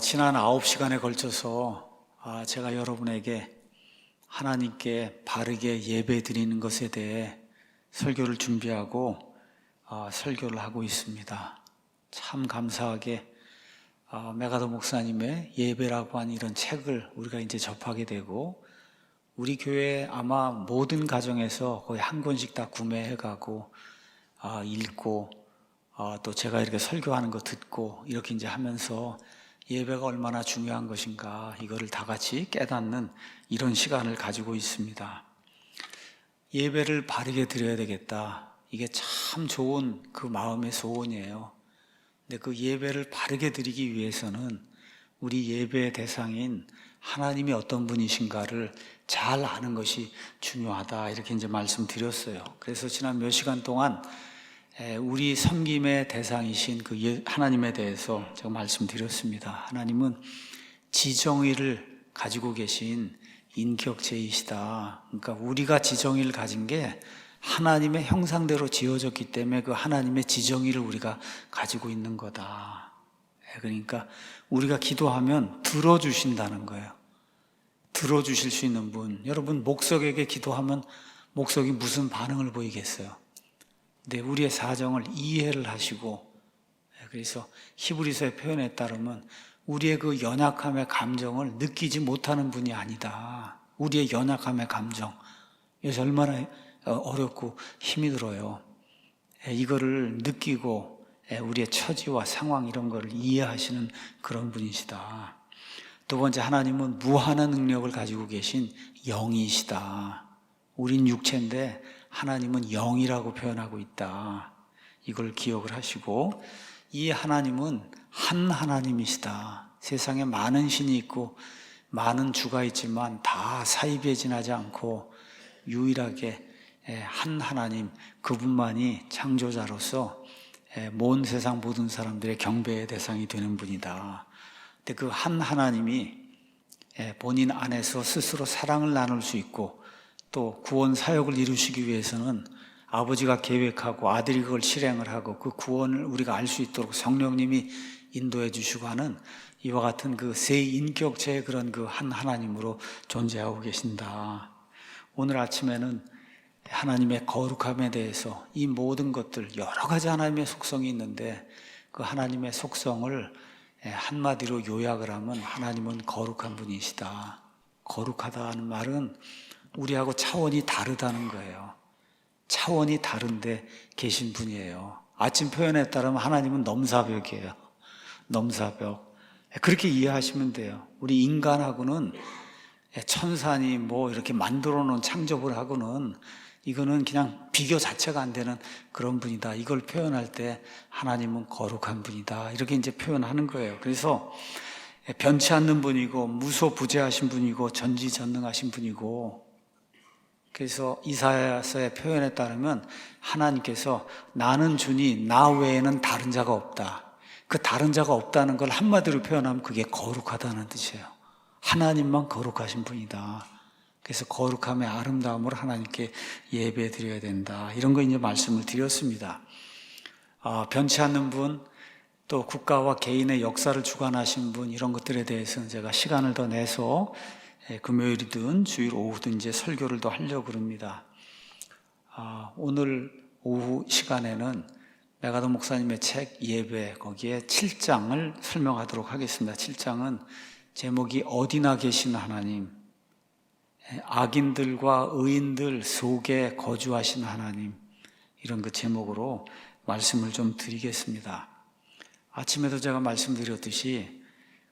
지난 9시간에 걸쳐서 제가 여러분에게 하나님께 바르게 예배 드리는 것에 대해 설교를 준비하고 설교를 하고 있습니다. 참 감사하게 메가더 목사님의 예배라고 하는 이런 책을 우리가 이제 접하게 되고, 우리 교회 아마 모든 가정에서 거의 한 권씩 다 구매해가고 읽고 또 제가 이렇게 설교하는 거 듣고 이렇게 이제 하면서 예배가 얼마나 중요한 것인가, 이거를 다 같이 깨닫는 이런 시간을 가지고 있습니다. 예배를 바르게 드려야 되겠다, 이게 참 좋은 그 마음의 소원이에요. 근데 그 예배를 바르게 드리기 위해서는 우리 예배의 대상인 하나님이 어떤 분이신가를 잘 아는 것이 중요하다, 이렇게 이제 말씀드렸어요. 그래서 지난 몇 시간 동안 우리 섬김의 대상이신 그 하나님에 대해서 제가 말씀드렸습니다. 하나님은 지정의를 가지고 계신 인격체이시다. 그러니까 우리가 지정의를 가진 게 하나님의 형상대로 지어졌기 때문에 그 하나님의 지정의를 우리가 가지고 있는 거다. 그러니까 우리가 기도하면 들어주신다는 거예요. 들어주실 수 있는 분. 여러분, 목석에게 기도하면 목석이 무슨 반응을 보이겠어요? 근데 우리의 사정을 이해를 하시고, 그래서 히브리서의 표현에 따르면 우리의 그 연약함의 감정을 느끼지 못하는 분이 아니다. 우리의 연약함의 감정, 이것이 얼마나 어렵고 힘이 들어요. 이거를 느끼고 우리의 처지와 상황 이런 거를 이해하시는 그런 분이시다. 두 번째, 하나님은 무한한 능력을 가지고 계신 영이시다. 우린 육체인데 하나님은 영이라고 표현하고 있다. 이걸 기억을 하시고, 이 하나님은 한 하나님이시다. 세상에 많은 신이 있고 많은 주가 있지만 다 사이배진하지 않고 유일하게 한 하나님, 그분만이 창조자로서 온 세상 모든 사람들의 경배의 대상이 되는 분이다. 근데 그 한 하나님이 본인 안에서 스스로 사랑을 나눌 수 있고 또 구원 사역을 이루시기 위해서는 아버지가 계획하고 아들이 그걸 실행을 하고 그 구원을 우리가 알 수 있도록 성령님이 인도해 주시고 하는 이와 같은 그 세 인격체의 그런 그 한 하나님으로 존재하고 계신다. 오늘 아침에는 하나님의 거룩함에 대해서, 이 모든 것들 여러 가지 하나님의 속성이 있는데 그 하나님의 속성을 한마디로 요약을 하면 하나님은 거룩한 분이시다. 거룩하다는 말은 우리하고 차원이 다르다는 거예요. 차원이 다른데 계신 분이에요. 아침 표현에 따르면 하나님은 넘사벽이에요. 넘사벽. 그렇게 이해하시면 돼요. 우리 인간하고는, 천사니 뭐 이렇게 만들어 놓은 창조를 하고는 이거는 그냥 비교 자체가 안 되는 그런 분이다. 이걸 표현할 때 하나님은 거룩한 분이다, 이렇게 이제 표현하는 거예요. 그래서 변치 않는 분이고 무소부재하신 분이고 전지전능하신 분이고, 그래서 이사야서의 표현에 따르면 하나님께서 나는 주니 나 외에는 다른 자가 없다. 그 다른 자가 없다는 걸 한마디로 표현하면 그게 거룩하다는 뜻이에요. 하나님만 거룩하신 분이다. 그래서 거룩함의 아름다움으로 하나님께 예배 드려야 된다, 이런 거 이제 말씀을 드렸습니다. 변치 않는 분, 또 국가와 개인의 역사를 주관하신 분, 이런 것들에 대해서는 제가 시간을 더 내서 금요일이든 주일 오후든 이제 설교를 더 하려고 그럽니다. 오늘 오후 시간에는 메가더 목사님의 책 예배, 거기에 7장을 설명하도록 하겠습니다. 7장은 제목이 어디나 계신 하나님, 악인들과 의인들 속에 거주하신 하나님, 이런 그 제목으로 말씀을 좀 드리겠습니다. 아침에도 제가 말씀드렸듯이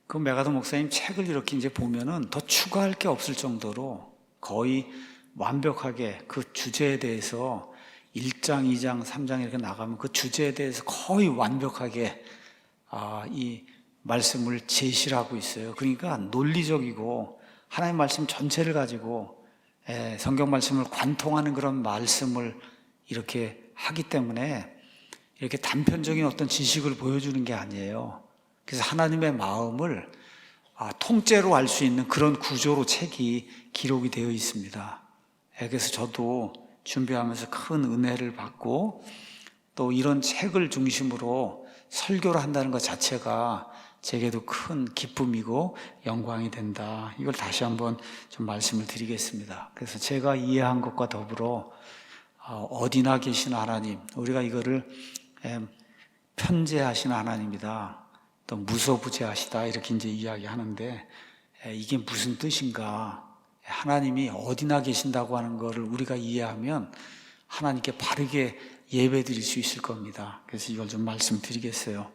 그 메가더 목사님 책을 이렇게 이제 보면은 더 추가할 게 없을 정도로 거의 완벽하게 그 주제에 대해서 1장, 2장, 3장 이렇게 나가면 그 주제에 대해서 거의 완벽하게 이 말씀을 제시를 하고 있어요. 그러니까 논리적이고 하나님 말씀 전체를 가지고 성경 말씀을 관통하는 그런 말씀을 이렇게 하기 때문에 이렇게 단편적인 어떤 지식을 보여주는 게 아니에요. 그래서 하나님의 마음을 통째로 알 수 있는 그런 구조로 책이 기록이 되어 있습니다. 그래서 저도 준비하면서 큰 은혜를 받고 또 이런 책을 중심으로 설교를 한다는 것 자체가 제게도 큰 기쁨이고 영광이 된다. 이걸 다시 한번 좀 말씀을 드리겠습니다. 그래서 제가 이해한 것과 더불어 어디나 계신 하나님, 우리가 이거를 편재하신 하나님이다, 또 무소부재하시다, 이렇게 이제 이야기하는데 이게 무슨 뜻인가? 하나님이 어디나 계신다고 하는 것을 우리가 이해하면 하나님께 바르게 예배드릴 수 있을 겁니다. 그래서 이걸 좀 말씀드리겠어요.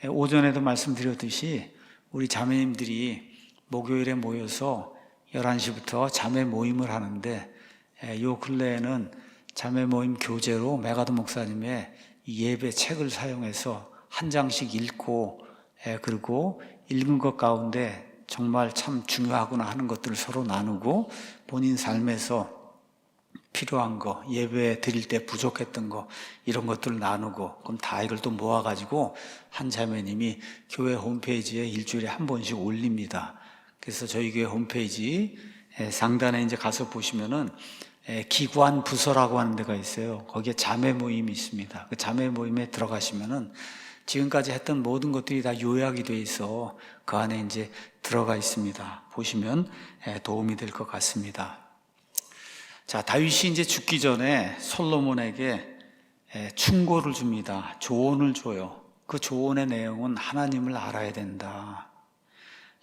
오전에도 말씀드렸듯이 우리 자매님들이 목요일에 모여서 11시부터 자매 모임을 하는데, 요 근래에는 자매 모임 교재로 메가드 목사님의 예배 책을 사용해서 한 장씩 읽고, 그리고 읽은 것 가운데 정말 참 중요하구나 하는 것들을 서로 나누고, 본인 삶에서 필요한 거, 예배 드릴 때 부족했던 거, 이런 것들을 나누고, 그럼 다 이걸 또 모아가지고 한 자매님이 교회 홈페이지에 일주일에 한 번씩 올립니다. 그래서 저희 교회 홈페이지 상단에 이제 가서 보시면은 기관 부서라고 하는 데가 있어요. 거기에 자매 모임이 있습니다. 그 자매 모임에 들어가시면은 지금까지 했던 모든 것들이 다 요약이 돼 있어 그 안에 이제 들어가 있습니다. 보시면 도움이 될 것 같습니다. 자, 다윗이 이제 죽기 전에 솔로몬에게 충고를 줍니다. 조언을 줘요. 그 조언의 내용은 하나님을 알아야 된다.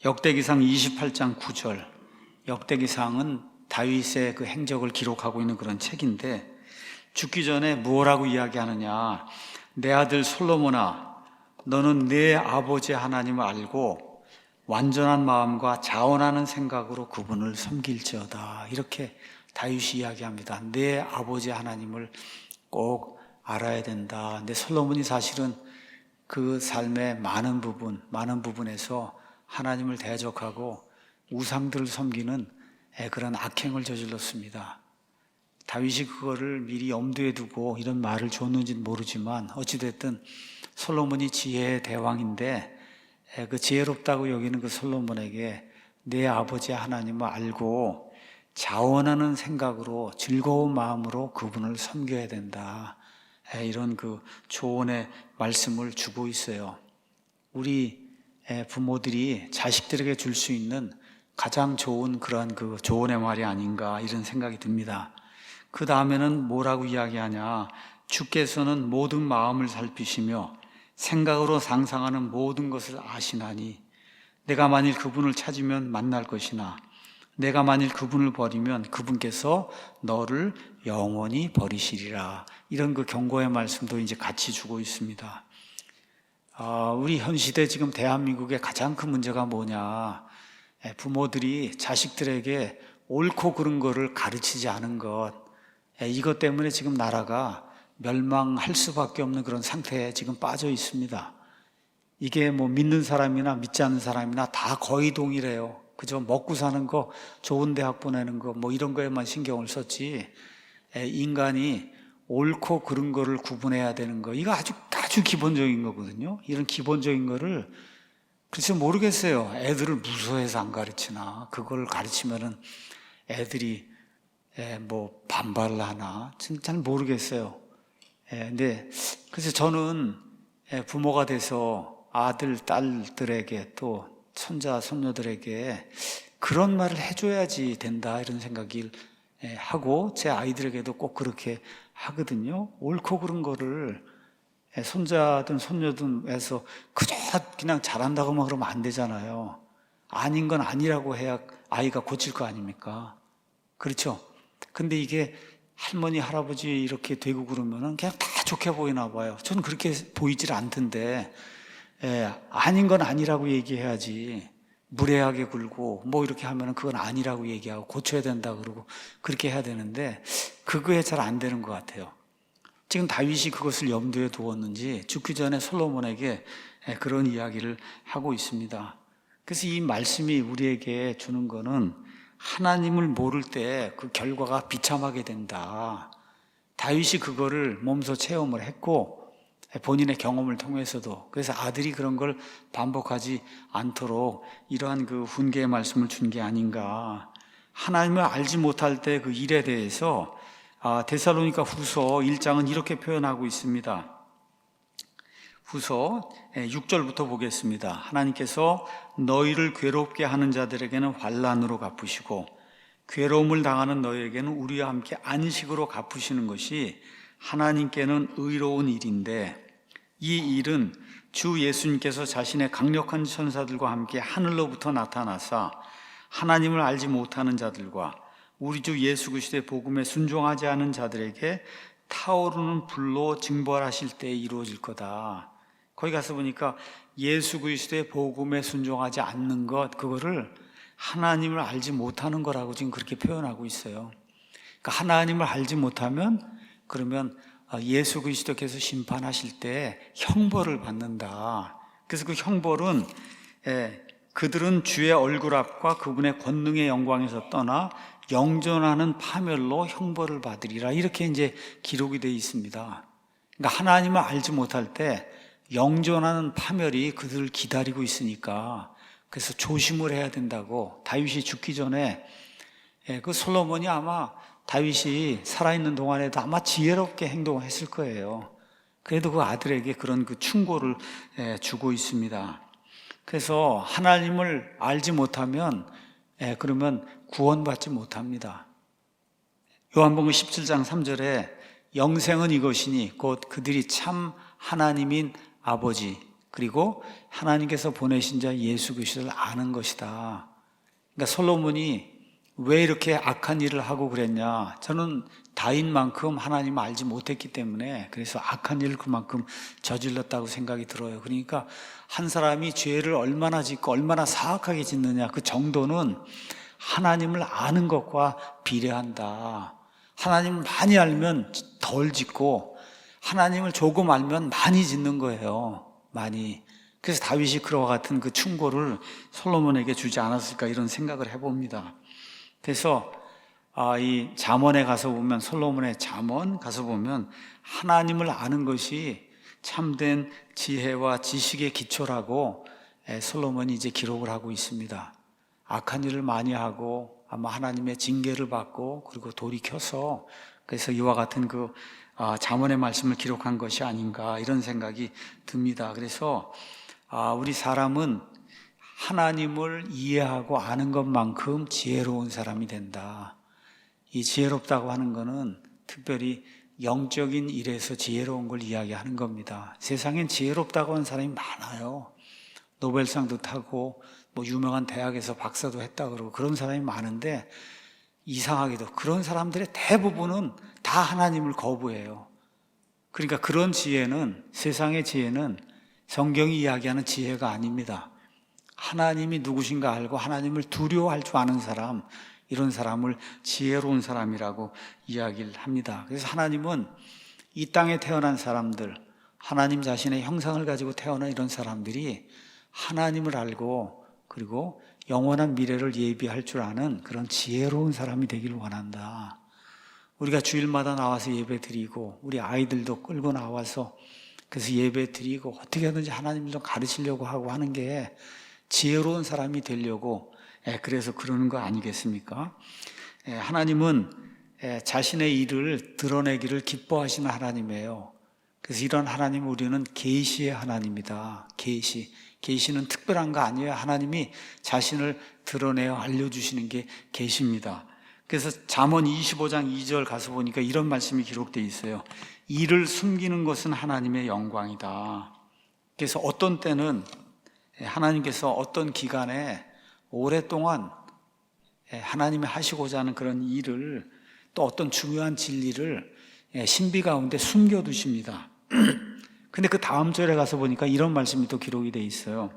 역대기상 28장 9절. 역대기상은 다윗의 그 행적을 기록하고 있는 그런 책인데, 죽기 전에 무엇라고 이야기하느냐? 내 아들 솔로몬아, 너는 내 아버지 하나님을 알고 완전한 마음과 자원하는 생각으로 그분을 섬길지어다. 이렇게 다윗이 이야기합니다. 내 아버지 하나님을 꼭 알아야 된다. 근데 솔로몬이 사실은 그 삶의 많은 부분에서 하나님을 대적하고 우상들을 섬기는 그런 악행을 저질렀습니다. 다윗이 그거를 미리 염두에 두고 이런 말을 줬는지는 모르지만 어찌됐든 솔로몬이 지혜의 대왕인데 그 지혜롭다고 여기는 그 솔로몬에게 내 아버지 하나님을 알고 자원하는 생각으로 즐거운 마음으로 그분을 섬겨야 된다. 이런 그 조언의 말씀을 주고 있어요. 우리 부모들이 자식들에게 줄 수 있는 가장 좋은 그런 그 조언의 말이 아닌가 이런 생각이 듭니다. 그 다음에는 뭐라고 이야기하냐? 주께서는 모든 마음을 살피시며 생각으로 상상하는 모든 것을 아시나니 내가 만일 그분을 찾으면 만날 것이나 내가 만일 그분을 버리면 그분께서 너를 영원히 버리시리라. 이런 그 경고의 말씀도 이제 같이 주고 있습니다. 우리 현 시대 지금 대한민국의 가장 큰 문제가 뭐냐? 부모들이 자식들에게 옳고 그른 거를 가르치지 않은 것, 이것 때문에 지금 나라가 멸망할 수밖에 없는 그런 상태에 지금 빠져 있습니다. 이게 뭐 믿는 사람이나 믿지 않는 사람이나 다 거의 동일해요. 그저 먹고 사는 거, 좋은 대학 보내는 거, 뭐 이런 거에만 신경을 썼지, 인간이 옳고 그른 거를 구분해야 되는 거, 이거 아주 기본적인 거거든요. 이런 기본적인 거를 글쎄 모르겠어요. 애들을 무서워해서 안 가르치나, 그걸 가르치면은 애들이 뭐 반발을 하나, 잘 모르겠어요. 근데 그래서 저는 부모가 돼서 아들, 딸들에게 또 손자, 손녀들에게 그런 말을 해줘야지 된다 이런 생각을 하고 제 아이들에게도 꼭 그렇게 하거든요. 옳고 그른 거를 손자든 손녀든에서 그저 그냥 잘한다고만 그러면 안 되잖아요. 아닌 건 아니라고 해야 아이가 고칠 거 아닙니까? 그렇죠? 근데 이게 할머니, 할아버지 이렇게 되고 그러면은 그냥 다 좋게 보이나 봐요. 저는 그렇게 보이질 않던데, 아닌 건 아니라고 얘기해야지. 무례하게 굴고 뭐 이렇게 하면은 그건 아니라고 얘기하고 고쳐야 된다 그러고 그렇게 해야 되는데, 그거에 잘 안 되는 것 같아요. 지금 다윗이 그것을 염두에 두었는지 죽기 전에 솔로몬에게 그런 이야기를 하고 있습니다. 그래서 이 말씀이 우리에게 주는 거는 하나님을 모를 때 그 결과가 비참하게 된다. 다윗이 그거를 몸소 체험을 했고 본인의 경험을 통해서도, 그래서 아들이 그런 걸 반복하지 않도록 이러한 그 훈계의 말씀을 준 게 아닌가. 하나님을 알지 못할 때 그 일에 대해서 데살로니가 후서 1장은 이렇게 표현하고 있습니다. 후서 6절부터 보겠습니다. 하나님께서 너희를 괴롭게 하는 자들에게는 환난으로 갚으시고 괴로움을 당하는 너희에게는 우리와 함께 안식으로 갚으시는 것이 하나님께는 의로운 일인데, 이 일은 주 예수님께서 자신의 강력한 천사들과 함께 하늘로부터 나타나사 하나님을 알지 못하는 자들과 우리 주 예수 그리스도의 복음에 순종하지 않은 자들에게 타오르는 불로 징벌하실 때에 이루어질 거다. 거기 가서 보니까 예수 그리스도의 복음에 순종하지 않는 것, 그거를 하나님을 알지 못하는 거라고 지금 그렇게 표현하고 있어요. 그러니까 하나님을 알지 못하면, 그러면 예수 그리스도께서 심판하실 때 형벌을 받는다. 그래서 그 형벌은 그들은 주의 얼굴 앞과 그분의 권능의 영광에서 떠나 영존하는 파멸로 형벌을 받으리라, 이렇게 이제 기록이 되어 있습니다. 그러니까 하나님을 알지 못할 때 영존하는 파멸이 그들을 기다리고 있으니까, 그래서 조심을 해야 된다고. 다윗이 죽기 전에 그 솔로몬이 아마 다윗이 살아있는 동안에도 아마 지혜롭게 행동했을 거예요. 그래도 그 아들에게 그런 그 충고를 주고 있습니다. 그래서 하나님을 알지 못하면 그러면 구원받지 못합니다. 요한복음 17장 3절에 영생은 이것이니 곧 그들이 참 하나님인 아버지 그리고 하나님께서 보내신 자 예수 그리스도를 아는 것이다. 그러니까 솔로몬이 왜 이렇게 악한 일을 하고 그랬냐? 저는 다윗만큼 하나님을 알지 못했기 때문에 그래서 악한 일을 그만큼 저질렀다고 생각이 들어요. 그러니까 한 사람이 죄를 얼마나 짓고 얼마나 사악하게 짓느냐, 그 정도는 하나님을 아는 것과 비례한다. 하나님을 많이 알면 덜 짓고 하나님을 조금 알면 많이 짓는 거예요. 많이. 그래서 다윗이 그와 같은 그 충고를 솔로몬에게 주지 않았을까, 이런 생각을 해봅니다. 그래서 이 잠언에 가서 보면, 솔로몬의 잠언 가서 보면 하나님을 아는 것이 참된 지혜와 지식의 기초라고 솔로몬이 이제 기록을 하고 있습니다. 악한 일을 많이 하고 아마 하나님의 징계를 받고 그리고 돌이켜서, 그래서 이와 같은 그 잠언의 말씀을 기록한 것이 아닌가, 이런 생각이 듭니다. 그래서 우리 사람은 하나님을 이해하고 아는 것만큼 지혜로운 사람이 된다. 이 지혜롭다고 하는 것은 특별히 영적인 일에서 지혜로운 걸 이야기하는 겁니다. 세상엔 지혜롭다고 하는 사람이 많아요. 노벨상도 타고 뭐 유명한 대학에서 박사도 했다 그러고 그런 사람이 많은데, 이상하게도 그런 사람들의 대부분은 다 하나님을 거부해요. 그러니까 그런 지혜는, 세상의 지혜는 성경이 이야기하는 지혜가 아닙니다. 하나님이 누구신가 알고 하나님을 두려워할 줄 아는 사람, 이런 사람을 지혜로운 사람이라고 이야기를 합니다. 그래서 하나님은 이 땅에 태어난 사람들, 하나님 자신의 형상을 가지고 태어난 이런 사람들이 하나님을 알고 그리고 영원한 미래를 예비할 줄 아는 그런 지혜로운 사람이 되기를 원한다. 우리가 주일마다 나와서 예배 드리고 우리 아이들도 끌고 나와서 그래서 예배 드리고 어떻게 하든지 하나님을 좀 가르치려고 하고 하는 게 지혜로운 사람이 되려고, 그래서 그러는 거 아니겠습니까? 하나님은 자신의 일을 드러내기를 기뻐하시는 하나님이에요. 그래서 이런 하나님을 우리는 계시의 하나님이다. 계시는 특별한 거 아니에요. 하나님이 자신을 드러내어 알려주시는 게 계시입니다. 그래서 잠언 25장 2절 가서 보니까 이런 말씀이 기록되어 있어요. 이를 숨기는 것은 하나님의 영광이다. 그래서 어떤 때는 하나님께서 어떤 기간에 오랫동안 하나님이 하시고자 하는 그런 일을, 또 어떤 중요한 진리를 신비 가운데 숨겨두십니다. 근데 그 다음 절에 가서 보니까 이런 말씀이 또 기록이 되어 있어요.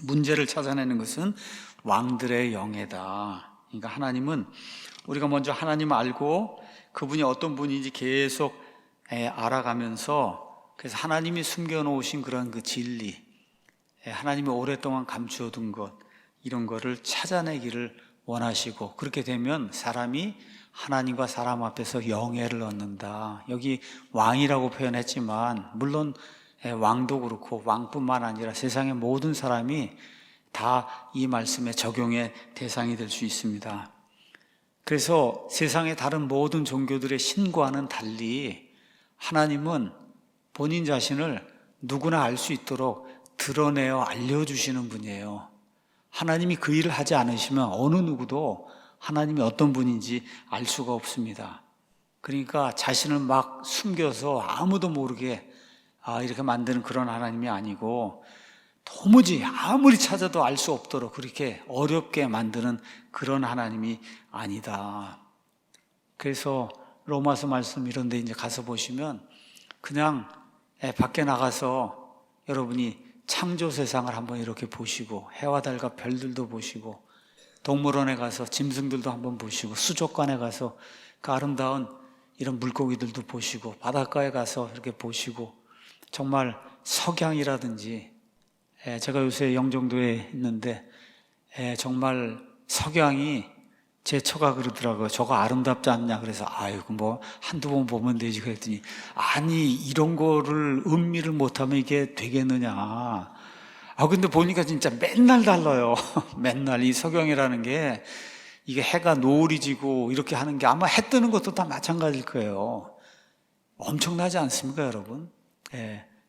문제를 찾아내는 것은 왕들의 영예다. 그러니까 하나님은 우리가 먼저 하나님을 알고 그분이 어떤 분인지 계속 알아가면서, 그래서 하나님이 숨겨놓으신 그런 그 진리, 하나님이 오랫동안 감추어둔 것, 이런 거를 찾아내기를 원하시고, 그렇게 되면 사람이 하나님과 사람 앞에서 영예를 얻는다. 여기 왕이라고 표현했지만 물론 왕도 그렇고 왕뿐만 아니라 세상의 모든 사람이 다 이 말씀의 적용의 대상이 될 수 있습니다. 그래서 세상의 다른 모든 종교들의 신과는 달리 하나님은 본인 자신을 누구나 알 수 있도록 드러내어 알려주시는 분이에요. 하나님이 그 일을 하지 않으시면 어느 누구도 하나님이 어떤 분인지 알 수가 없습니다. 그러니까 자신을 막 숨겨서 아무도 모르게 이렇게 만드는 그런 하나님이 아니고, 도무지 아무리 찾아도 알 수 없도록 그렇게 어렵게 만드는 그런 하나님이 아니다. 그래서 로마서 말씀 이런 데 이제 가서 보시면 그냥 밖에 나가서 여러분이 창조 세상을 한번 이렇게 보시고, 해와 달과 별들도 보시고, 동물원에 가서 짐승들도 한번 보시고, 수족관에 가서 그 아름다운 이런 물고기들도 보시고, 바닷가에 가서 이렇게 보시고, 정말 석양이라든지, 제가 요새 영종도에 있는데 정말 석양이 제 처가 그러더라고요. 저거 아름답지 않냐? 그래서 아이고 뭐 한두 번 보면 되지 그랬더니, 아니 이런 거를 음미를 못하면 이게 되겠느냐. 근데 보니까 진짜 맨날 달라요. 맨날 이 석양이라는 게, 이게 해가 노을이 지고 이렇게 하는 게 아마 해 뜨는 것도 다 마찬가지일 거예요. 엄청나지 않습니까, 여러분?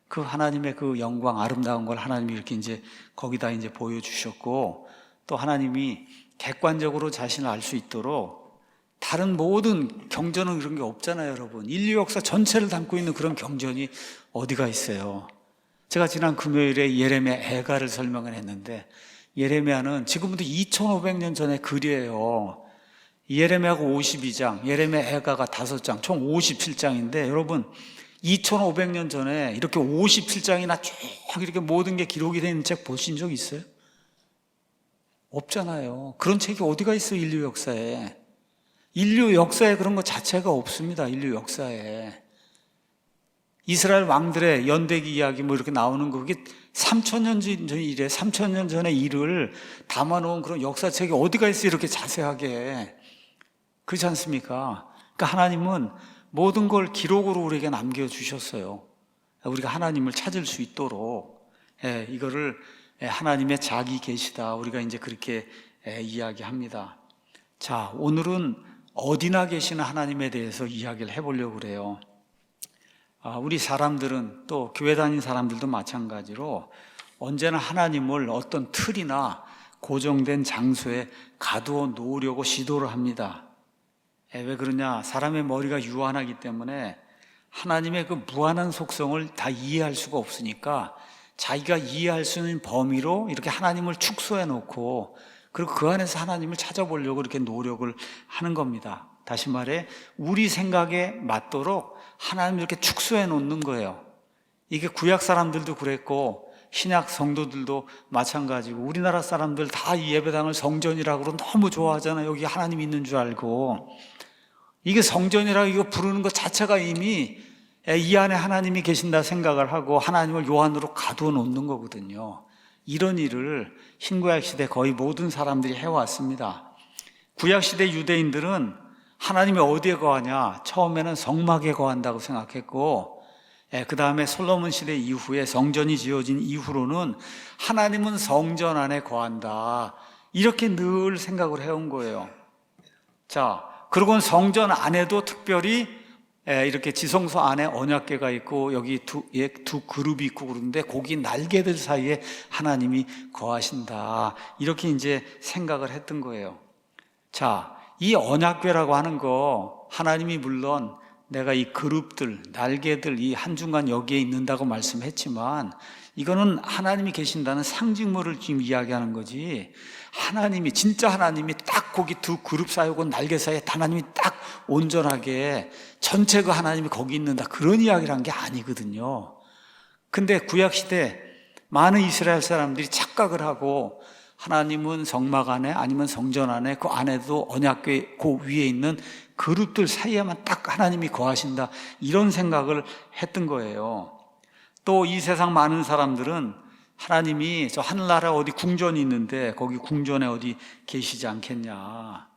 그 하나님의 그 영광, 아름다운 걸 하나님이 이렇게 이제 거기다 이제 보여주셨고, 또 하나님이 객관적으로 자신을 알 수 있도록, 다른 모든 경전은 그런 게 없잖아요, 여러분. 인류 역사 전체를 담고 있는 그런 경전이 어디가 있어요? 제가 지난 금요일에 예레미야 애가를 설명을 했는데, 예레미야는 지금부터 2500년 전의 글이에요. 예레미야가 52장, 예레미야 애가가 5장, 총 57장인데 여러분, 2500년 전에 이렇게 57장이나 쭉 이렇게 모든 게 기록이 되어 있는 책 보신 적 있어요? 없잖아요. 그런 책이 어디가 있어요, 인류 역사에. 인류 역사에 그런 것 자체가 없습니다, 인류 역사에. 이스라엘 왕들의 연대기 이야기 뭐 이렇게 나오는 거, 그게 3000년 전 일에 3000년 전의 일을 담아놓은 그런 역사책이 어디가 있어요, 이렇게 자세하게. 그렇지 않습니까? 그러니까 하나님은 모든 걸 기록으로 우리에게 남겨주셨어요. 우리가 하나님을 찾을 수 있도록. 이거를 하나님의 자기 계시다, 우리가 이제 그렇게 이야기합니다. 자, 오늘은 어디나 계시는 하나님에 대해서 이야기를 해보려고 그래요. 우리 사람들은, 또 교회 다니는 사람들도 마찬가지로 언제나 하나님을 어떤 틀이나 고정된 장소에 가두어 놓으려고 시도를 합니다. 왜 그러냐? 사람의 머리가 유한하기 때문에 하나님의 그 무한한 속성을 다 이해할 수가 없으니까 자기가 이해할 수 있는 범위로 이렇게 하나님을 축소해 놓고, 그리고 그 안에서 하나님을 찾아보려고 이렇게 노력을 하는 겁니다. 다시 말해, 우리 생각에 맞도록 하나님을 이렇게 축소해 놓는 거예요. 이게 구약 사람들도 그랬고 신약 성도들도 마찬가지고, 우리나라 사람들 다 이 예배당을 성전이라고 너무 좋아하잖아요. 여기 하나님 있는 줄 알고. 이게 성전이라고 이거 부르는 것 자체가 이미 이 안에 하나님이 계신다 생각을 하고 하나님을 요 안으로 가두어 놓는 거거든요. 이런 일을 신구약 시대 거의 모든 사람들이 해왔습니다. 구약 시대 유대인들은 하나님이 어디에 거하냐? 처음에는 성막에 거한다고 생각했고, 그 다음에 솔로몬 시대 이후에 성전이 지어진 이후로는 하나님은 성전 안에 거한다, 이렇게 늘 생각을 해온 거예요. 자, 그리고는 성전 안에도 특별히 이렇게 지성소 안에 언약궤가 있고 여기 두 그룹이 있고 그러는데 거기 날개들 사이에 하나님이 거하신다, 이렇게 이제 생각을 했던 거예요. 자, 이 언약궤라고 하는 거, 하나님이 물론 내가 이 그룹들, 날개들 이 한중간 여기에 있는다고 말씀했지만, 이거는 하나님이 계신다는 상징물을 지금 이야기하는 거지, 하나님이, 진짜 하나님이 딱 거기 두 그룹 사이고 날개 사이에 하나님이 딱 온전하게 전체 그 하나님이 거기 있는다, 그런 이야기를 한 게 아니거든요. 근데 구약시대 많은 이스라엘 사람들이 착각을 하고, 하나님은 성막 안에 아니면 성전 안에, 그 안에도 언약궤 그 위에 있는 그룹들 사이에만 딱 하나님이 거하신다, 이런 생각을 했던 거예요. 또 이 세상 많은 사람들은 하나님이 저 하늘나라에 어디 궁전이 있는데 거기 궁전에 어디 계시지 않겠냐.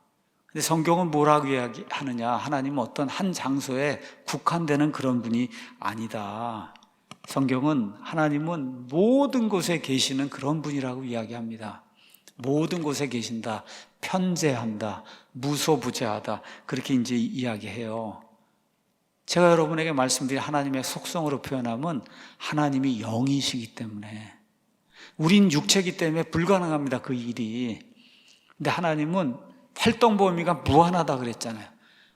근데 성경은 뭐라고 이야기하느냐? 하나님은 어떤 한 장소에 국한되는 그런 분이 아니다. 성경은 하나님은 모든 곳에 계시는 그런 분이라고 이야기합니다. 모든 곳에 계신다, 편재한다, 무소부재하다, 그렇게 이제 이야기해요. 제가 여러분에게 말씀드린 하나님의 속성으로 표현하면 하나님이 영이시기 때문에, 우린 육체이기 때문에 불가능합니다, 그 일이. 근데 하나님은 활동 범위가 무한하다 그랬잖아요.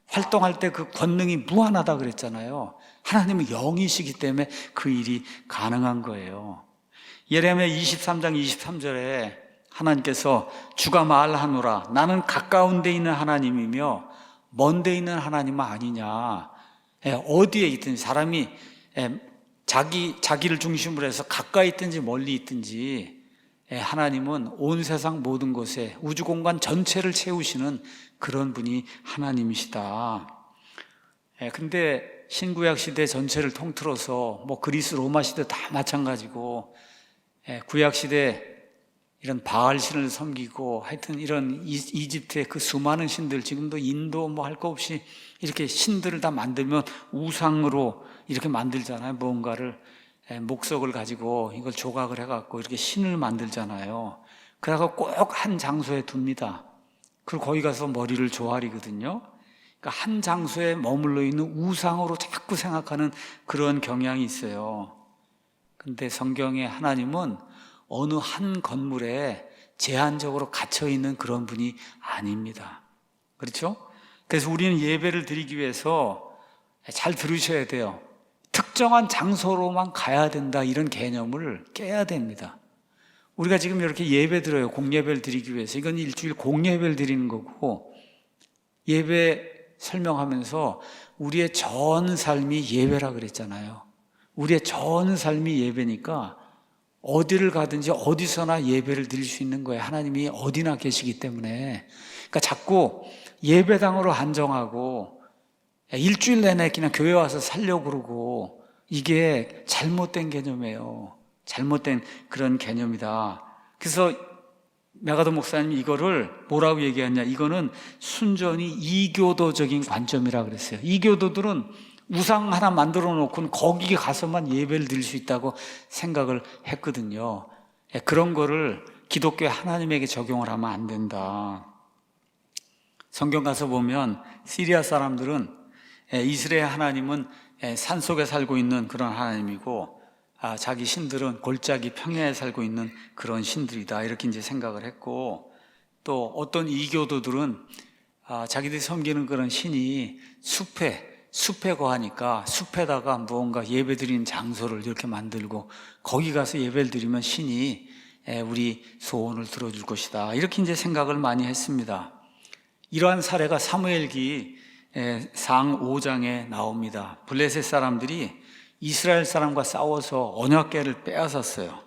활동할 때 그 권능이 무한하다 그랬잖아요. 하나님은 영이시기 때문에 그 일이 가능한 거예요. 예레미야 23장 23절에 하나님께서 주가 말하노라, 나는 가까운 데 있는 하나님이며 먼 데 있는 하나님은 아니냐. 어디에 있든지 사람이 자기를 중심으로 해서 가까이 있든지 멀리 있든지 하나님은 온 세상 모든 곳에 우주 공간 전체를 채우시는 그런 분이 하나님이시다. 근데 신구약 시대 전체를 통틀어서 뭐 그리스 로마 시대 다 마찬가지고, 구약 시대 이런 바알 신을 섬기고 하여튼 이런 이집트의 그 수많은 신들, 지금도 인도 뭐 할 거 없이 이렇게 신들을 다 만들면 우상으로 이렇게 만들잖아요. 뭔가를 목석을 가지고 이걸 조각을 해갖고 이렇게 신을 만들잖아요. 그래서 꼭 한 장소에 둡니다. 그리고 거기 가서 머리를 조아리거든요. 그러니까 한 장소에 머물러 있는 우상으로 자꾸 생각하는 그런 경향이 있어요. 근데 성경의 하나님은 어느 한 건물에 제한적으로 갇혀 있는 그런 분이 아닙니다. 그렇죠? 그래서 우리는 예배를 드리기 위해서 잘 들으셔야 돼요. 특정한 장소로만 가야 된다, 이런 개념을 깨야 됩니다. 우리가 지금 이렇게 예배 드려요. 공예배를 드리기 위해서. 이건 일주일 공예배를 드리는 거고, 예배 설명하면서 우리의 전 삶이 예배라 그랬잖아요. 우리의 전 삶이 예배니까 어디를 가든지 어디서나 예배를 드릴 수 있는 거예요. 하나님이 어디나 계시기 때문에. 그러니까 자꾸 예배당으로 한정하고 일주일 내내 그냥 교회 와서 살려고 그러고, 이게 잘못된 개념이에요. 잘못된 그런 개념이다. 그래서 메가더 목사님이 이거를 뭐라고 얘기하냐, 이거는 순전히 이교도적인 관점이라고 그랬어요. 이교도들은 우상 하나 만들어 놓고는 거기에 가서만 예배를 드릴 수 있다고 생각을 했거든요. 그런 거를 기독교 하나님에게 적용을 하면 안 된다. 성경 가서 보면 시리아 사람들은 이스라엘 하나님은 산속에 살고 있는 그런 하나님이고, 자기 신들은 골짜기 평야에 살고 있는 그런 신들이다, 이렇게 이제 생각을 했고, 또 어떤 이교도들은 자기들이 섬기는 그런 신이 숲에 거하니까 숲에다가 무언가 예배드리는 장소를 이렇게 만들고 거기 가서 예배를 드리면 신이 우리 소원을 들어줄 것이다, 이렇게 이제 생각을 많이 했습니다. 이러한 사례가 사무엘기 상 5장에 나옵니다. 블레셋 사람들이 이스라엘 사람과 싸워서 언약궤를 빼앗았어요.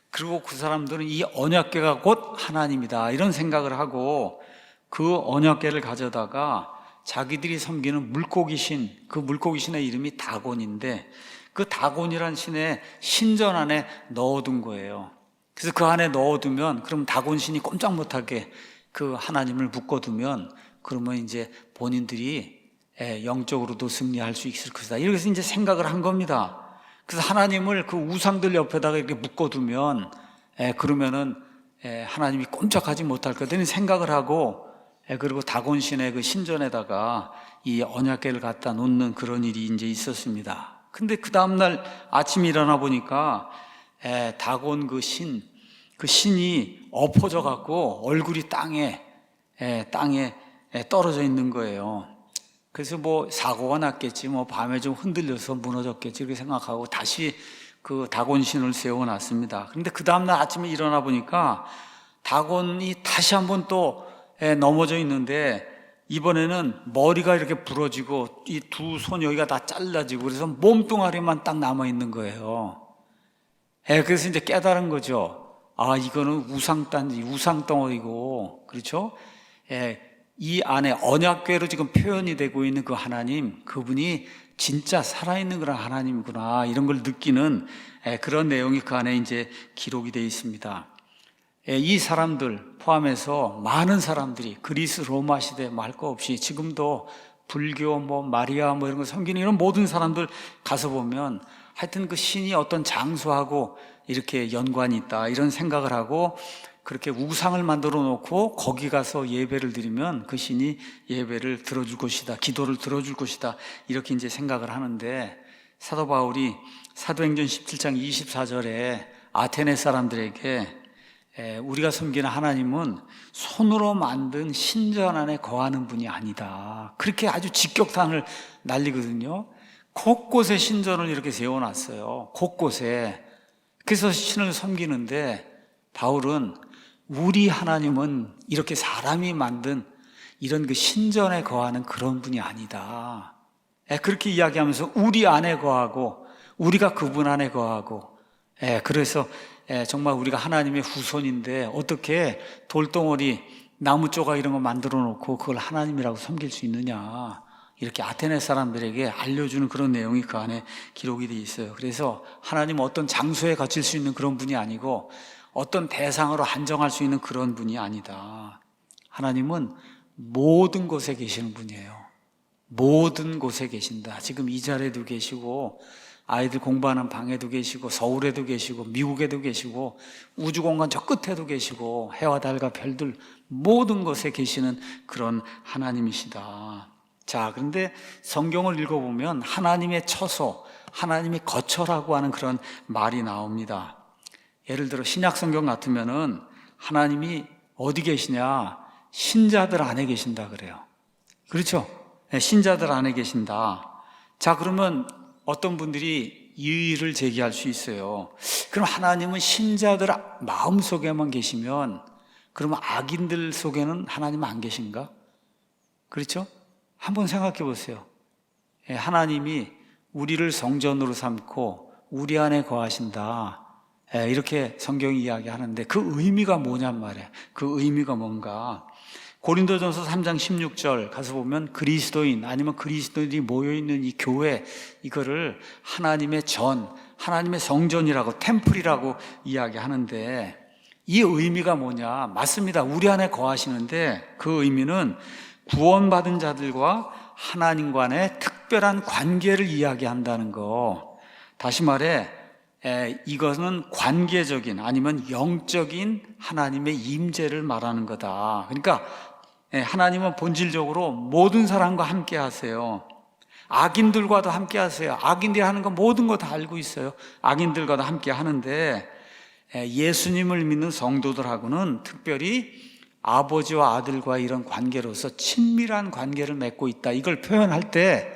그리고 그 사람들은 이 언약궤가 곧 하나님이다, 이런 생각을 하고 그 언약궤를 가져다가 자기들이 섬기는 물고기신, 그 물고기신의 이름이 다곤인데, 그 다곤이란 신의 신전 안에 넣어둔 거예요. 그래서 그 안에 넣어두면, 그럼 다곤신이 꼼짝 못하게 그 하나님을 묶어두면, 그러면 이제 본인들이 영적으로도 승리할 수 있을 것이다, 이렇게 해서 이제 생각을 한 겁니다. 그래서 하나님을 그 우상들 옆에다가 이렇게 묶어두면, 그러면은 하나님이 꼼짝하지 못할 거다, 이런 생각을 하고, 그리고 다곤신의 그 신전에다가 이 언약궤를 갖다 놓는 그런 일이 이제 있었습니다. 근데 그 다음날 아침에 일어나 보니까 다곤 그 신이 엎어져 갖고 얼굴이 땅에 떨어져 있는 거예요. 그래서 뭐 사고가 났겠지, 뭐 밤에 좀 흔들려서 무너졌겠지, 이렇게 생각하고 다시 그 다곤신을 세워놨습니다. 그런데 그 다음날 아침에 일어나 보니까 다곤이 다시 한번 또 넘어져 있는데, 이번에는 머리가 이렇게 부러지고 이 두 손 여기가 다 잘라지고, 그래서 몸뚱아리만 딱 남아있는 거예요. 그래서 이제 깨달은 거죠. 이거는 우상덩어리고, 그렇죠? 이 안에 언약궤로 지금 표현이 되고 있는 그 하나님, 그분이 진짜 살아있는 그런 하나님이구나, 이런 걸 느끼는 그런 내용이 그 안에 이제 기록이 되어 있습니다. 이 사람들 포함해서 많은 사람들이 그리스 로마 시대 뭐 할 거 없이 지금도 불교 뭐 마리아 뭐 이런 거 섬기는 이런 모든 사람들 가서 보면 하여튼 그 신이 어떤 장소하고 이렇게 연관이 있다, 이런 생각을 하고 그렇게 우상을 만들어 놓고 거기 가서 예배를 드리면 그 신이 예배를 들어줄 것이다, 기도를 들어줄 것이다, 이렇게 이제 생각을 하는데, 사도 바울이 사도행전 17장 24절에 아테네 사람들에게 우리가 섬기는 하나님은 손으로 만든 신전 안에 거하는 분이 아니다, 그렇게 아주 직격탄을 날리거든요. 곳곳에 신전을 이렇게 세워놨어요. 곳곳에. 그래서 신을 섬기는데, 바울은 우리 하나님은 이렇게 사람이 만든 이런 그 신전에 거하는 그런 분이 아니다, 그렇게 이야기하면서 우리 안에 거하고 우리가 그분 안에 거하고, 그래서 정말 우리가 하나님의 후손인데 어떻게 돌덩어리, 나무 조각 이런 거 만들어 놓고 그걸 하나님이라고 섬길 수 있느냐, 이렇게 아테네 사람들에게 알려주는 그런 내용이 그 안에 기록이 되어 있어요. 그래서 하나님은 어떤 장소에 갇힐 수 있는 그런 분이 아니고 어떤 대상으로 한정할 수 있는 그런 분이 아니다. 하나님은 모든 곳에 계시는 분이에요. 모든 곳에 계신다. 지금 이 자리에도 계시고, 아이들 공부하는 방에도 계시고, 서울에도 계시고, 미국에도 계시고, 우주공간 저 끝에도 계시고, 해와 달과 별들 모든 곳에 계시는 그런 하나님이시다. 자, 그런데 성경을 읽어보면 하나님의 처소, 하나님의 거처라고 하는 그런 말이 나옵니다. 예를 들어 신약 성경 같으면은 하나님이 어디 계시냐? 신자들 안에 계신다 그래요. 그렇죠? 신자들 안에 계신다. 자, 그러면 어떤 분들이 이의를 제기할 수 있어요. 그럼 하나님은 신자들 마음속에만 계시면 그러면 악인들 속에는 하나님은 안 계신가? 그렇죠? 한번 생각해 보세요. 하나님이 우리를 성전으로 삼고 우리 안에 거하신다, 이렇게 성경이 이야기하는데 그 의미가 뭐냔 말이에요. 그 의미가 뭔가, 고린도전서 3장 16절 가서 보면 그리스도인, 아니면 그리스도인이 모여있는 이 교회, 이거를 하나님의 전, 하나님의 성전이라고, 템플이라고 이야기하는데, 이 의미가 뭐냐? 맞습니다. 우리 안에 거하시는데 그 의미는 구원받은 자들과 하나님 간의 특별한 관계를 이야기한다는 거. 다시 말해, 이것은 관계적인, 아니면 영적인 하나님의 임재를 말하는 거다. 그러니까 하나님은 본질적으로 모든 사람과 함께 하세요. 악인들과도 함께 하세요. 악인들이 하는 거 모든 거 다 알고 있어요. 악인들과도 함께 하는데, 예수님을 믿는 성도들하고는 특별히 아버지와 아들과 이런 관계로서 친밀한 관계를 맺고 있다, 이걸 표현할 때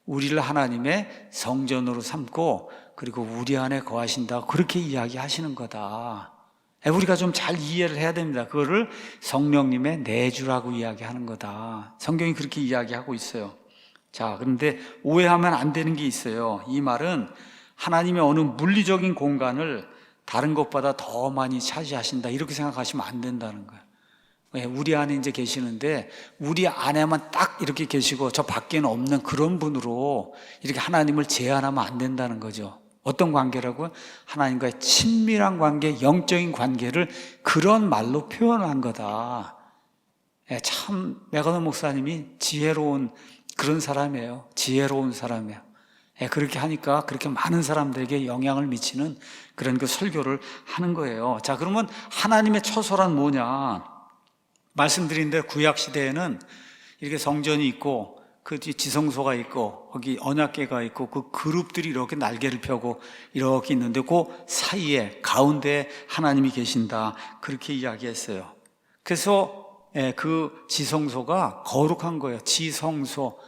우리를 하나님의 성전으로 삼고 그리고 우리 안에 거하신다, 그렇게 이야기하시는 거다. 우리가 좀 잘 이해를 해야 됩니다. 그거를 성령님의 내주라고 이야기하는 거다. 성경이 그렇게 이야기하고 있어요. 자, 그런데 오해하면 안 되는 게 있어요. 이 말은 하나님의 어느 물리적인 공간을 다른 것보다 더 많이 차지하신다, 이렇게 생각하시면 안 된다는 거예요. 우리 안에 이제 계시는데 우리 안에만 딱 이렇게 계시고 저 밖에는 없는 그런 분으로 이렇게 하나님을 제한하면 안 된다는 거죠. 어떤 관계라고요? 하나님과의 친밀한 관계, 영적인 관계를 그런 말로 표현한 거다. 참 맥거너 목사님이 지혜로운 그런 사람이에요. 지혜로운 사람이에요. 그렇게 하니까 그렇게 많은 사람들에게 영향을 미치는 그런 그 설교를 하는 거예요. 자, 그러면 하나님의 처소란 뭐냐? 말씀드린 대로 구약 시대에는 이렇게 성전이 있고 그 지성소가 있고 거기 언약궤가 있고 그 그룹들이 이렇게 날개를 펴고 이렇게 있는데 그 사이에 가운데 하나님이 계신다, 그렇게 이야기했어요. 그래서 그 지성소가 거룩한 거예요. 지성소,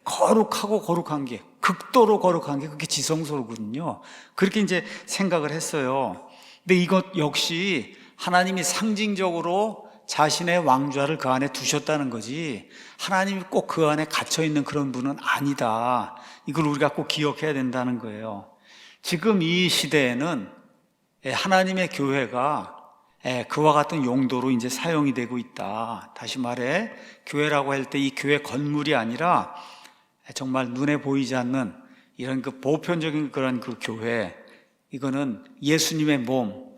거룩하고 거룩한 게, 극도로 거룩한 게 그게 지성소거든요. 그렇게 이제 생각을 했어요. 근데 이것 역시 하나님이 상징적으로 자신의 왕좌를 그 안에 두셨다는 거지, 하나님이 꼭 그 안에 갇혀있는 그런 분은 아니다. 이걸 우리가 꼭 기억해야 된다는 거예요. 지금 이 시대에는 하나님의 교회가 그와 같은 용도로 이제 사용이 되고 있다. 다시 말해, 교회라고 할 때 이 교회 건물이 아니라 정말 눈에 보이지 않는 이런 그 보편적인 그런 그 교회, 이거는 예수님의 몸,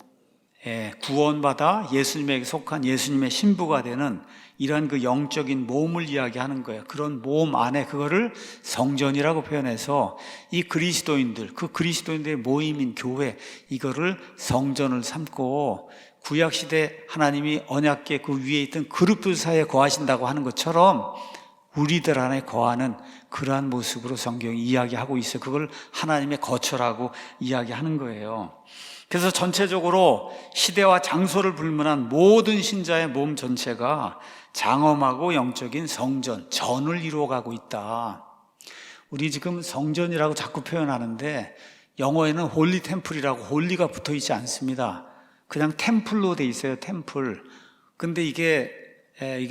구원받아 예수님에게 속한 예수님의 신부가 되는 이러한 그 영적인 몸을 이야기하는 거예요. 그런 몸 안에 그거를 성전이라고 표현해서 이 그리스도인들, 그 그리스도인들의 모임인 교회, 이거를 성전을 삼고 구약시대 하나님이 언약궤 그 위에 있던 그룹들 사이에 거하신다고 하는 것처럼 우리들 안에 거하는 그러한 모습으로 성경이 이야기하고 있어요. 그걸 하나님의 거처라고 이야기하는 거예요. 그래서 전체적으로 시대와 장소를 불문한 모든 신자의 몸 전체가 장엄하고 영적인 성전, 전을 이루어가고 있다. 우리 지금 성전이라고 자꾸 표현하는데 영어에는 홀리 템플이라고 홀리가 붙어 있지 않습니다. 그냥 템플로 돼 있어요. 템플. 근데 이게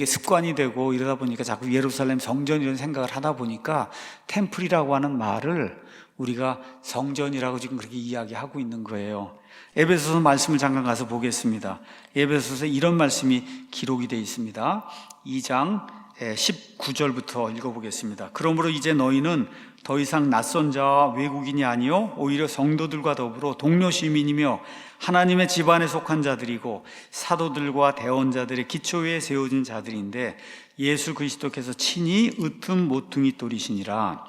습관이 되고 이러다 보니까 자꾸 예루살렘 성전 이런 생각을 하다 보니까 템플이라고 하는 말을 우리가 성전이라고 지금 그렇게 이야기하고 있는 거예요. 에베소서 말씀을 잠깐 가서 보겠습니다. 에베소서에 이런 말씀이 기록이 되어 있습니다. 2장 19절부터 읽어보겠습니다. 그러므로 이제 너희는 더 이상 낯선 자와 외국인이 아니요 오히려 성도들과 더불어 동료 시민이며 하나님의 집안에 속한 자들이고 사도들과 대언자들의 기초 위에 세워진 자들인데 예수 그리스도께서 친히 으뜸 모퉁이 돌이시니라.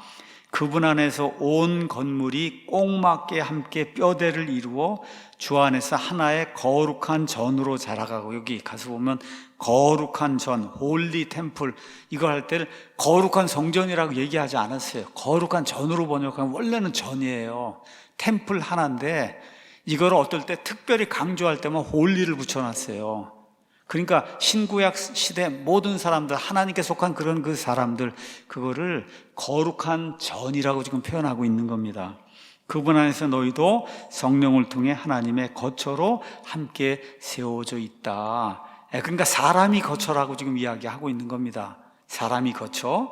그분 안에서 온 건물이 꼭 맞게 함께 뼈대를 이루어 주 안에서 하나의 거룩한 전으로 자라가고, 여기 가서 보면 거룩한 전, 홀리 템플, 이거 할 때를 거룩한 성전이라고 얘기하지 않았어요. 거룩한 전으로 번역하면 원래는 전이에요. 템플 하나인데 이걸 어떨 때 특별히 강조할 때만 홀리를 붙여놨어요. 그러니까 신구약 시대 모든 사람들, 하나님께 속한 그런 그 사람들, 그거를 거룩한 전이라고 지금 표현하고 있는 겁니다. 그분 안에서 너희도 성령을 통해 하나님의 거처로 함께 세워져 있다. 그러니까 사람이 거처라고 지금 이야기하고 있는 겁니다. 사람이 거처.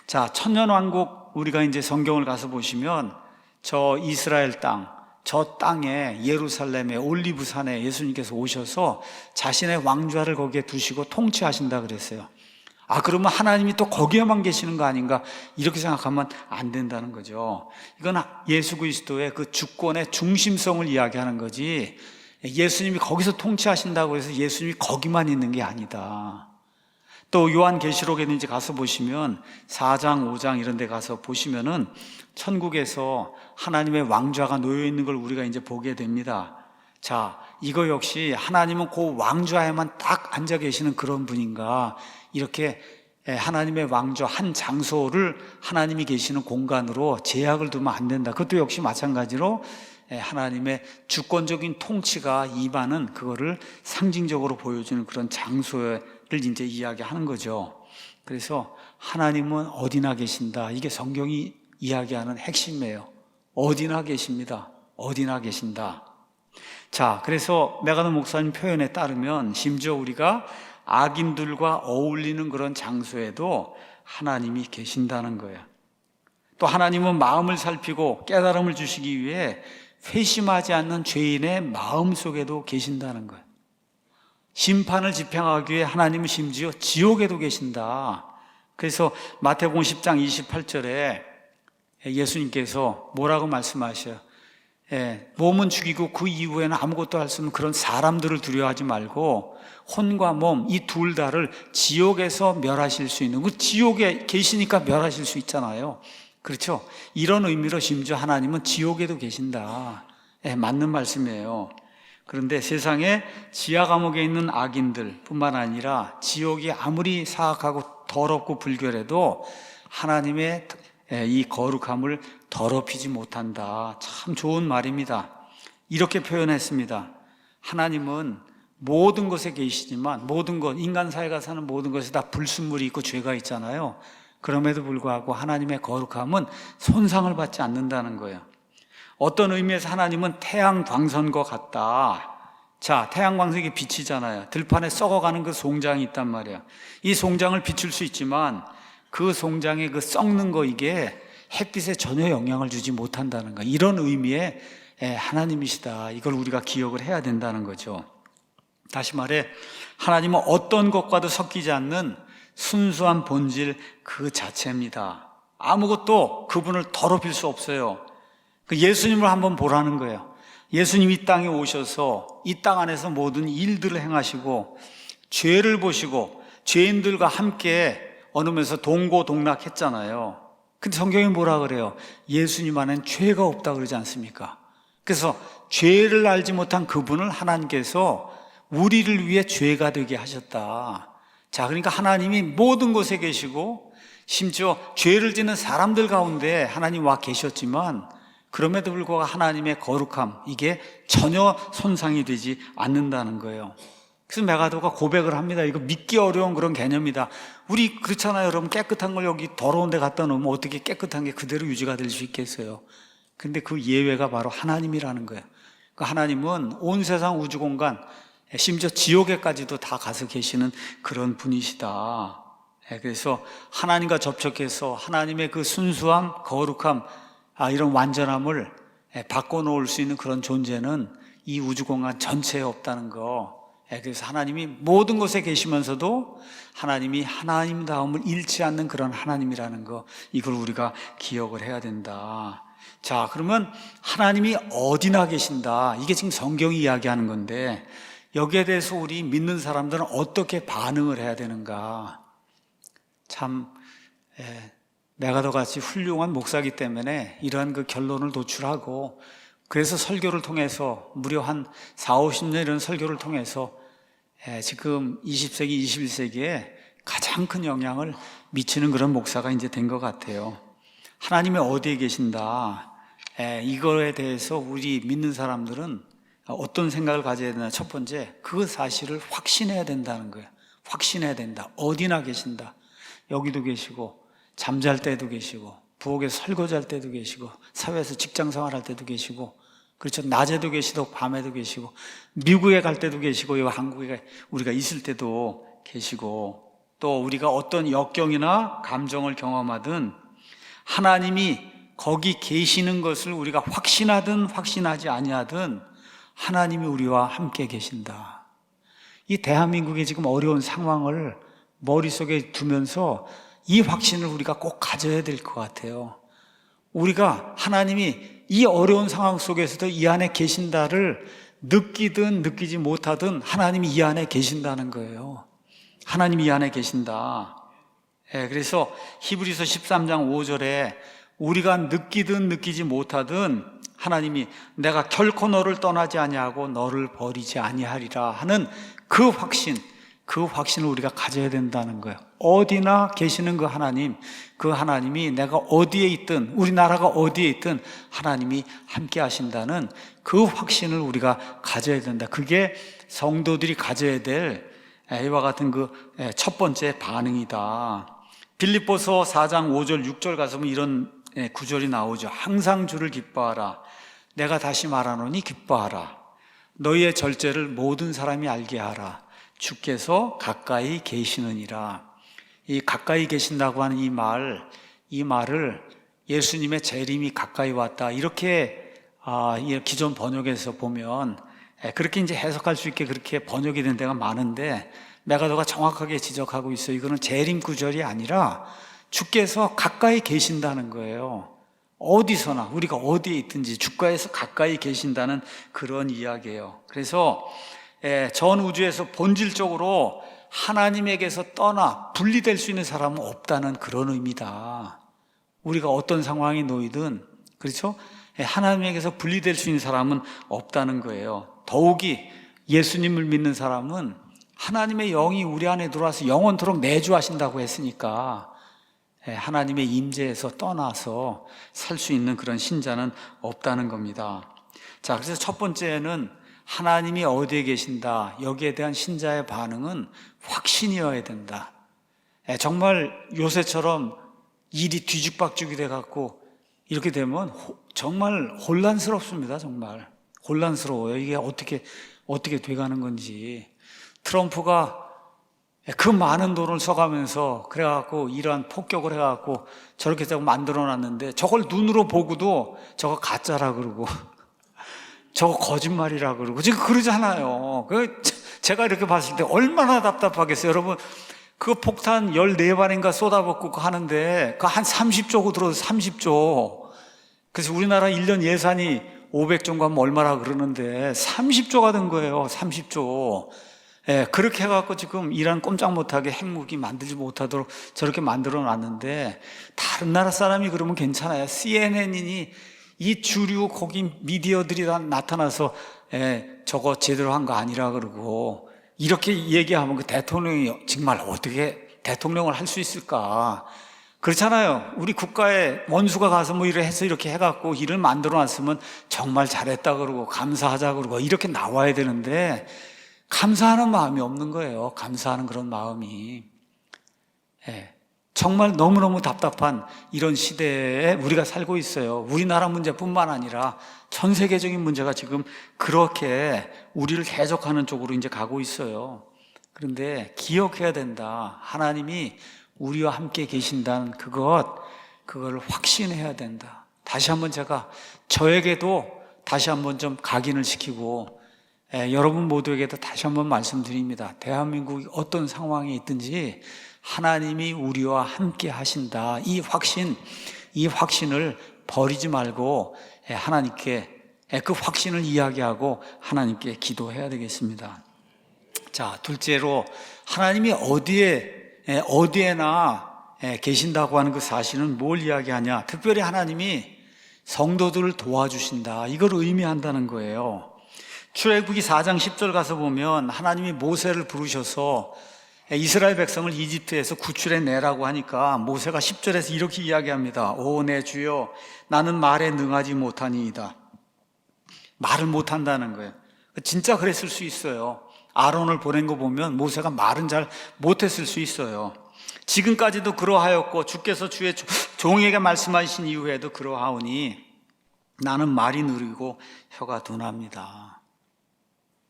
자, 천년왕국, 우리가 이제 성경을 가서 보시면 저 이스라엘 땅, 저 땅에 예루살렘의 올리브산에 예수님께서 오셔서 자신의 왕좌를 거기에 두시고 통치하신다 그랬어요. 그러면 하나님이 또 거기에만 계시는 거 아닌가, 이렇게 생각하면 안 된다는 거죠. 이건 예수 그리스도의 그 주권의 중심성을 이야기하는 거지, 예수님이 거기서 통치하신다고 해서 예수님이 거기만 있는 게 아니다. 또 요한계시록에는 이제 가서 보시면 4장, 5장 이런 데 가서 보시면은 천국에서 하나님의 왕좌가 놓여 있는 걸 우리가 이제 보게 됩니다. 자, 이거 역시 하나님은 그 왕좌에만 딱 앉아 계시는 그런 분인가, 이렇게 하나님의 왕좌 한 장소를 하나님이 계시는 공간으로 제약을 두면 안 된다. 그것도 역시 마찬가지로 하나님의 주권적인 통치가 임하는 그거를 상징적으로 보여주는 그런 장소를 이제 이야기하는 거죠. 그래서 하나님은 어디나 계신다. 이게 성경이 이야기하는 핵심이에요. 어디나 계십니다. 어디나 계신다. 자, 그래서 메가더 목사님 표현에 따르면 심지어 우리가 악인들과 어울리는 그런 장소에도 하나님이 계신다는 거예요. 또 하나님은 마음을 살피고 깨달음을 주시기 위해 회심하지 않는 죄인의 마음 속에도 계신다는 거예요. 심판을 집행하기 위해 하나님은 심지어 지옥에도 계신다. 그래서 마태복음 10장 28절에 예수님께서 뭐라고 말씀하셔요? 몸은 죽이고 그 이후에는 아무것도 할 수 없는 그런 사람들을 두려워하지 말고 혼과 몸, 이 둘 다를 지옥에서 멸하실 수 있는, 그 지옥에 계시니까 멸하실 수 있잖아요. 그렇죠? 이런 의미로 심지어 하나님은 지옥에도 계신다. 맞는 말씀이에요. 그런데 세상에 지하 감옥에 있는 악인들 뿐만 아니라 지옥이 아무리 사악하고 더럽고 불결해도 하나님의 이 거룩함을 더럽히지 못한다. 참 좋은 말입니다. 이렇게 표현했습니다. 하나님은 모든 것에 계시지만 모든 것, 인간 사회가 사는 모든 것에 다 불순물이 있고 죄가 있잖아요. 그럼에도 불구하고 하나님의 거룩함은 손상을 받지 않는다는 거예요. 어떤 의미에서 하나님은 태양 광선과 같다. 자, 태양 광선이 빛이잖아요. 들판에 썩어가는 그 송장이 있단 말이에요. 이 송장을 비출 수 있지만 그 송장의 그 썩는 거, 이게 햇빛에 전혀 영향을 주지 못한다는 거, 이런 의미의 하나님이시다. 이걸 우리가 기억을 해야 된다는 거죠. 다시 말해 하나님은 어떤 것과도 섞이지 않는 순수한 본질 그 자체입니다. 아무것도 그분을 더럽힐 수 없어요. 그 예수님을 한번 보라는 거예요. 예수님이 이 땅에 오셔서 이 땅 안에서 모든 일들을 행하시고 죄를 보시고 죄인들과 함께 언으면서 동고동락했잖아요. 근데 성경이 뭐라 그래요? 예수님 안엔 죄가 없다 그러지 않습니까? 그래서 죄를 알지 못한 그분을 하나님께서 우리를 위해 죄가 되게 하셨다. 자, 그러니까 하나님이 모든 곳에 계시고 심지어 죄를 짓는 사람들 가운데 하나님 와 계셨지만 그럼에도 불구하고 하나님의 거룩함, 이게 전혀 손상이 되지 않는다는 거예요. 그래서 메가더가 고백을 합니다. 이거 믿기 어려운 그런 개념이다. 우리 그렇잖아요, 여러분. 깨끗한 걸 여기 더러운 데 갖다 놓으면 어떻게 깨끗한 게 그대로 유지가 될 수 있겠어요? 근데 그 예외가 바로 하나님이라는 거예요. 그 하나님은 온 세상 우주 공간, 심지어 지옥에까지도 다 가서 계시는 그런 분이시다. 그래서 하나님과 접촉해서 하나님의 그 순수함, 거룩함, 이런 완전함을 바꿔놓을 수 있는 그런 존재는 이 우주 공간 전체에 없다는 거. 그래서 하나님이 모든 곳에 계시면서도 하나님이 하나님다움을 잃지 않는 그런 하나님이라는 거, 이걸 우리가 기억을 해야 된다. 자, 그러면 하나님이 어디나 계신다, 이게 지금 성경이 이야기하는 건데 여기에 대해서 우리 믿는 사람들은 어떻게 반응을 해야 되는가? 참 메가더 같이 훌륭한 목사이기 때문에 이러한 그 결론을 도출하고, 그래서 설교를 통해서 무려 한 40-50년 이런 설교를 통해서 지금 20세기, 21세기에 가장 큰 영향을 미치는 그런 목사가 이제 된 것 같아요. 하나님이 어디에 계신다, 이거에 대해서 우리 믿는 사람들은 어떤 생각을 가져야 되나? 첫 번째, 그 사실을 확신해야 된다는 거예요. 확신해야 된다. 어디나 계신다. 여기도 계시고, 잠잘 때도 계시고, 부엌에서 설거지할 때도 계시고, 사회에서 직장 생활할 때도 계시고, 그렇죠. 낮에도 계시고 밤에도 계시고, 미국에 갈 때도 계시고, 여기 한국에 우리가 있을 때도 계시고, 또 우리가 어떤 역경이나 감정을 경험하든 하나님이 거기 계시는 것을 우리가 확신하든 확신하지 아니하든 하나님이 우리와 함께 계신다. 이 대한민국의 지금 어려운 상황을 머릿속에 두면서 이 확신을 우리가 꼭 가져야 될 것 같아요. 우리가 하나님이 이 어려운 상황 속에서도 이 안에 계신다를 느끼든 느끼지 못하든 하나님이 이 안에 계신다는 거예요. 하나님이 이 안에 계신다. 그래서 히브리서 13장 5절에 우리가 느끼든 느끼지 못하든 하나님이 내가 결코 너를 떠나지 아니하고 너를 버리지 아니하리라 하는 그 확신, 그 확신을 우리가 가져야 된다는 거예요. 어디나 계시는 그 하나님이 내가 어디에 있든 우리나라가 어디에 있든 하나님이 함께 하신다는 그 확신을 우리가 가져야 된다. 그게 성도들이 가져야 될 이와 같은 그 첫 번째 반응이다. 빌립보서 4장 5절 6절 가서 이런 구절이 나오죠. 항상 주를 기뻐하라. 내가 다시 말하노니 기뻐하라. 너희의 절제를 모든 사람이 알게 하라. 주께서 가까이 계시느니라. 이 가까이 계신다고 하는 이 말을 예수님의 재림이 가까이 왔다, 이렇게 기존 번역에서 보면 그렇게 이제 해석할 수 있게 그렇게 번역이 된 데가 많은데, 메가더가 정확하게 지적하고 있어요. 이거는 재림 구절이 아니라 주께서 가까이 계신다는 거예요. 어디서나 우리가 어디에 있든지 주께서 가까이 계신다는 그런 이야기예요. 그래서 전 우주에서 본질적으로 하나님에게서 떠나 분리될 수 있는 사람은 없다는 그런 의미다. 우리가 어떤 상황에 놓이든, 그렇죠? 하나님에게서 분리될 수 있는 사람은 없다는 거예요. 더욱이 예수님을 믿는 사람은 하나님의 영이 우리 안에 들어와서 영원토록 내주하신다고 했으니까 하나님의 임재에서 떠나서 살 수 있는 그런 신자는 없다는 겁니다. 자, 그래서 첫 번째는 하나님이 어디에 계신다, 여기에 대한 신자의 반응은 확신이어야 된다. 정말 요새처럼 일이 뒤죽박죽이 돼갖고 이렇게 되면 정말 혼란스럽습니다. 정말 혼란스러워요. 이게 어떻게 돼가는 건지. 트럼프가 그 많은 돈을 써가면서 그래갖고 이러한 폭격을 해갖고 저렇게 자꾸 만들어놨는데, 저걸 눈으로 보고도 저거 가짜라 그러고 저거 거짓말이라 그러고 지금 그러잖아요. 제가 이렇게 봤을 때 얼마나 답답하겠어요. 여러분, 그 폭탄 14발인가 쏟아붓고 하는데 그 한 30조고 들어서 30조. 그래서 우리나라 1년 예산이 500종가 하면 얼마나 그러는데 30조가 된 거예요. 30조. 예, 그렇게 해갖고 지금 이란 꼼짝 못하게 핵무기 만들지 못하도록 저렇게 만들어 놨는데, 다른 나라 사람이 그러면 괜찮아요. CNN이 이 주류 거기 미디어들이 다 나타나서 저거 제대로 한 거 아니라 그러고 이렇게 얘기하면 그 대통령이 정말 어떻게 대통령을 할 수 있을까? 그렇잖아요. 우리 국가에 원수가 가서 뭐 이래 해서 이렇게 해갖고 일을 만들어 놨으면 정말 잘했다 그러고 감사하자 그러고 이렇게 나와야 되는데, 감사하는 마음이 없는 거예요. 감사하는 그런 마음이. 정말 너무너무 답답한 이런 시대에 우리가 살고 있어요. 우리나라 문제뿐만 아니라 전 세계적인 문제가 지금 그렇게 우리를 해적하는 쪽으로 이제 가고 있어요. 그런데 기억해야 된다. 하나님이 우리와 함께 계신다는 그걸 확신해야 된다. 다시 한번 제가 저에게도 다시 한번 좀 각인을 시키고, 여러분 모두에게도 다시 한번 말씀드립니다. 대한민국이 어떤 상황에 있든지 하나님이 우리와 함께 하신다. 이 확신을 버리지 말고 하나님께 그 확신을 이야기하고 하나님께 기도해야 되겠습니다. 자, 둘째로 하나님이 어디에나 계신다고 하는 그 사실은 뭘 이야기하냐? 특별히 하나님이 성도들을 도와주신다. 이걸 의미한다는 거예요. 출애굽기 4장 10절 가서 보면 하나님이 모세를 부르셔서 이스라엘 백성을 이집트에서 구출해 내라고 하니까 모세가 10절에서 이렇게 이야기합니다. 오, 내 주여, 나는 말에 능하지 못하니이다. 말을 못한다는 거예요. 진짜 그랬을 수 있어요. 아론을 보낸 거 보면 모세가 말은 잘 못했을 수 있어요. 지금까지도 그러하였고 주께서 주의 종에게 말씀하신 이후에도 그러하오니 나는 말이 느리고 혀가 둔합니다.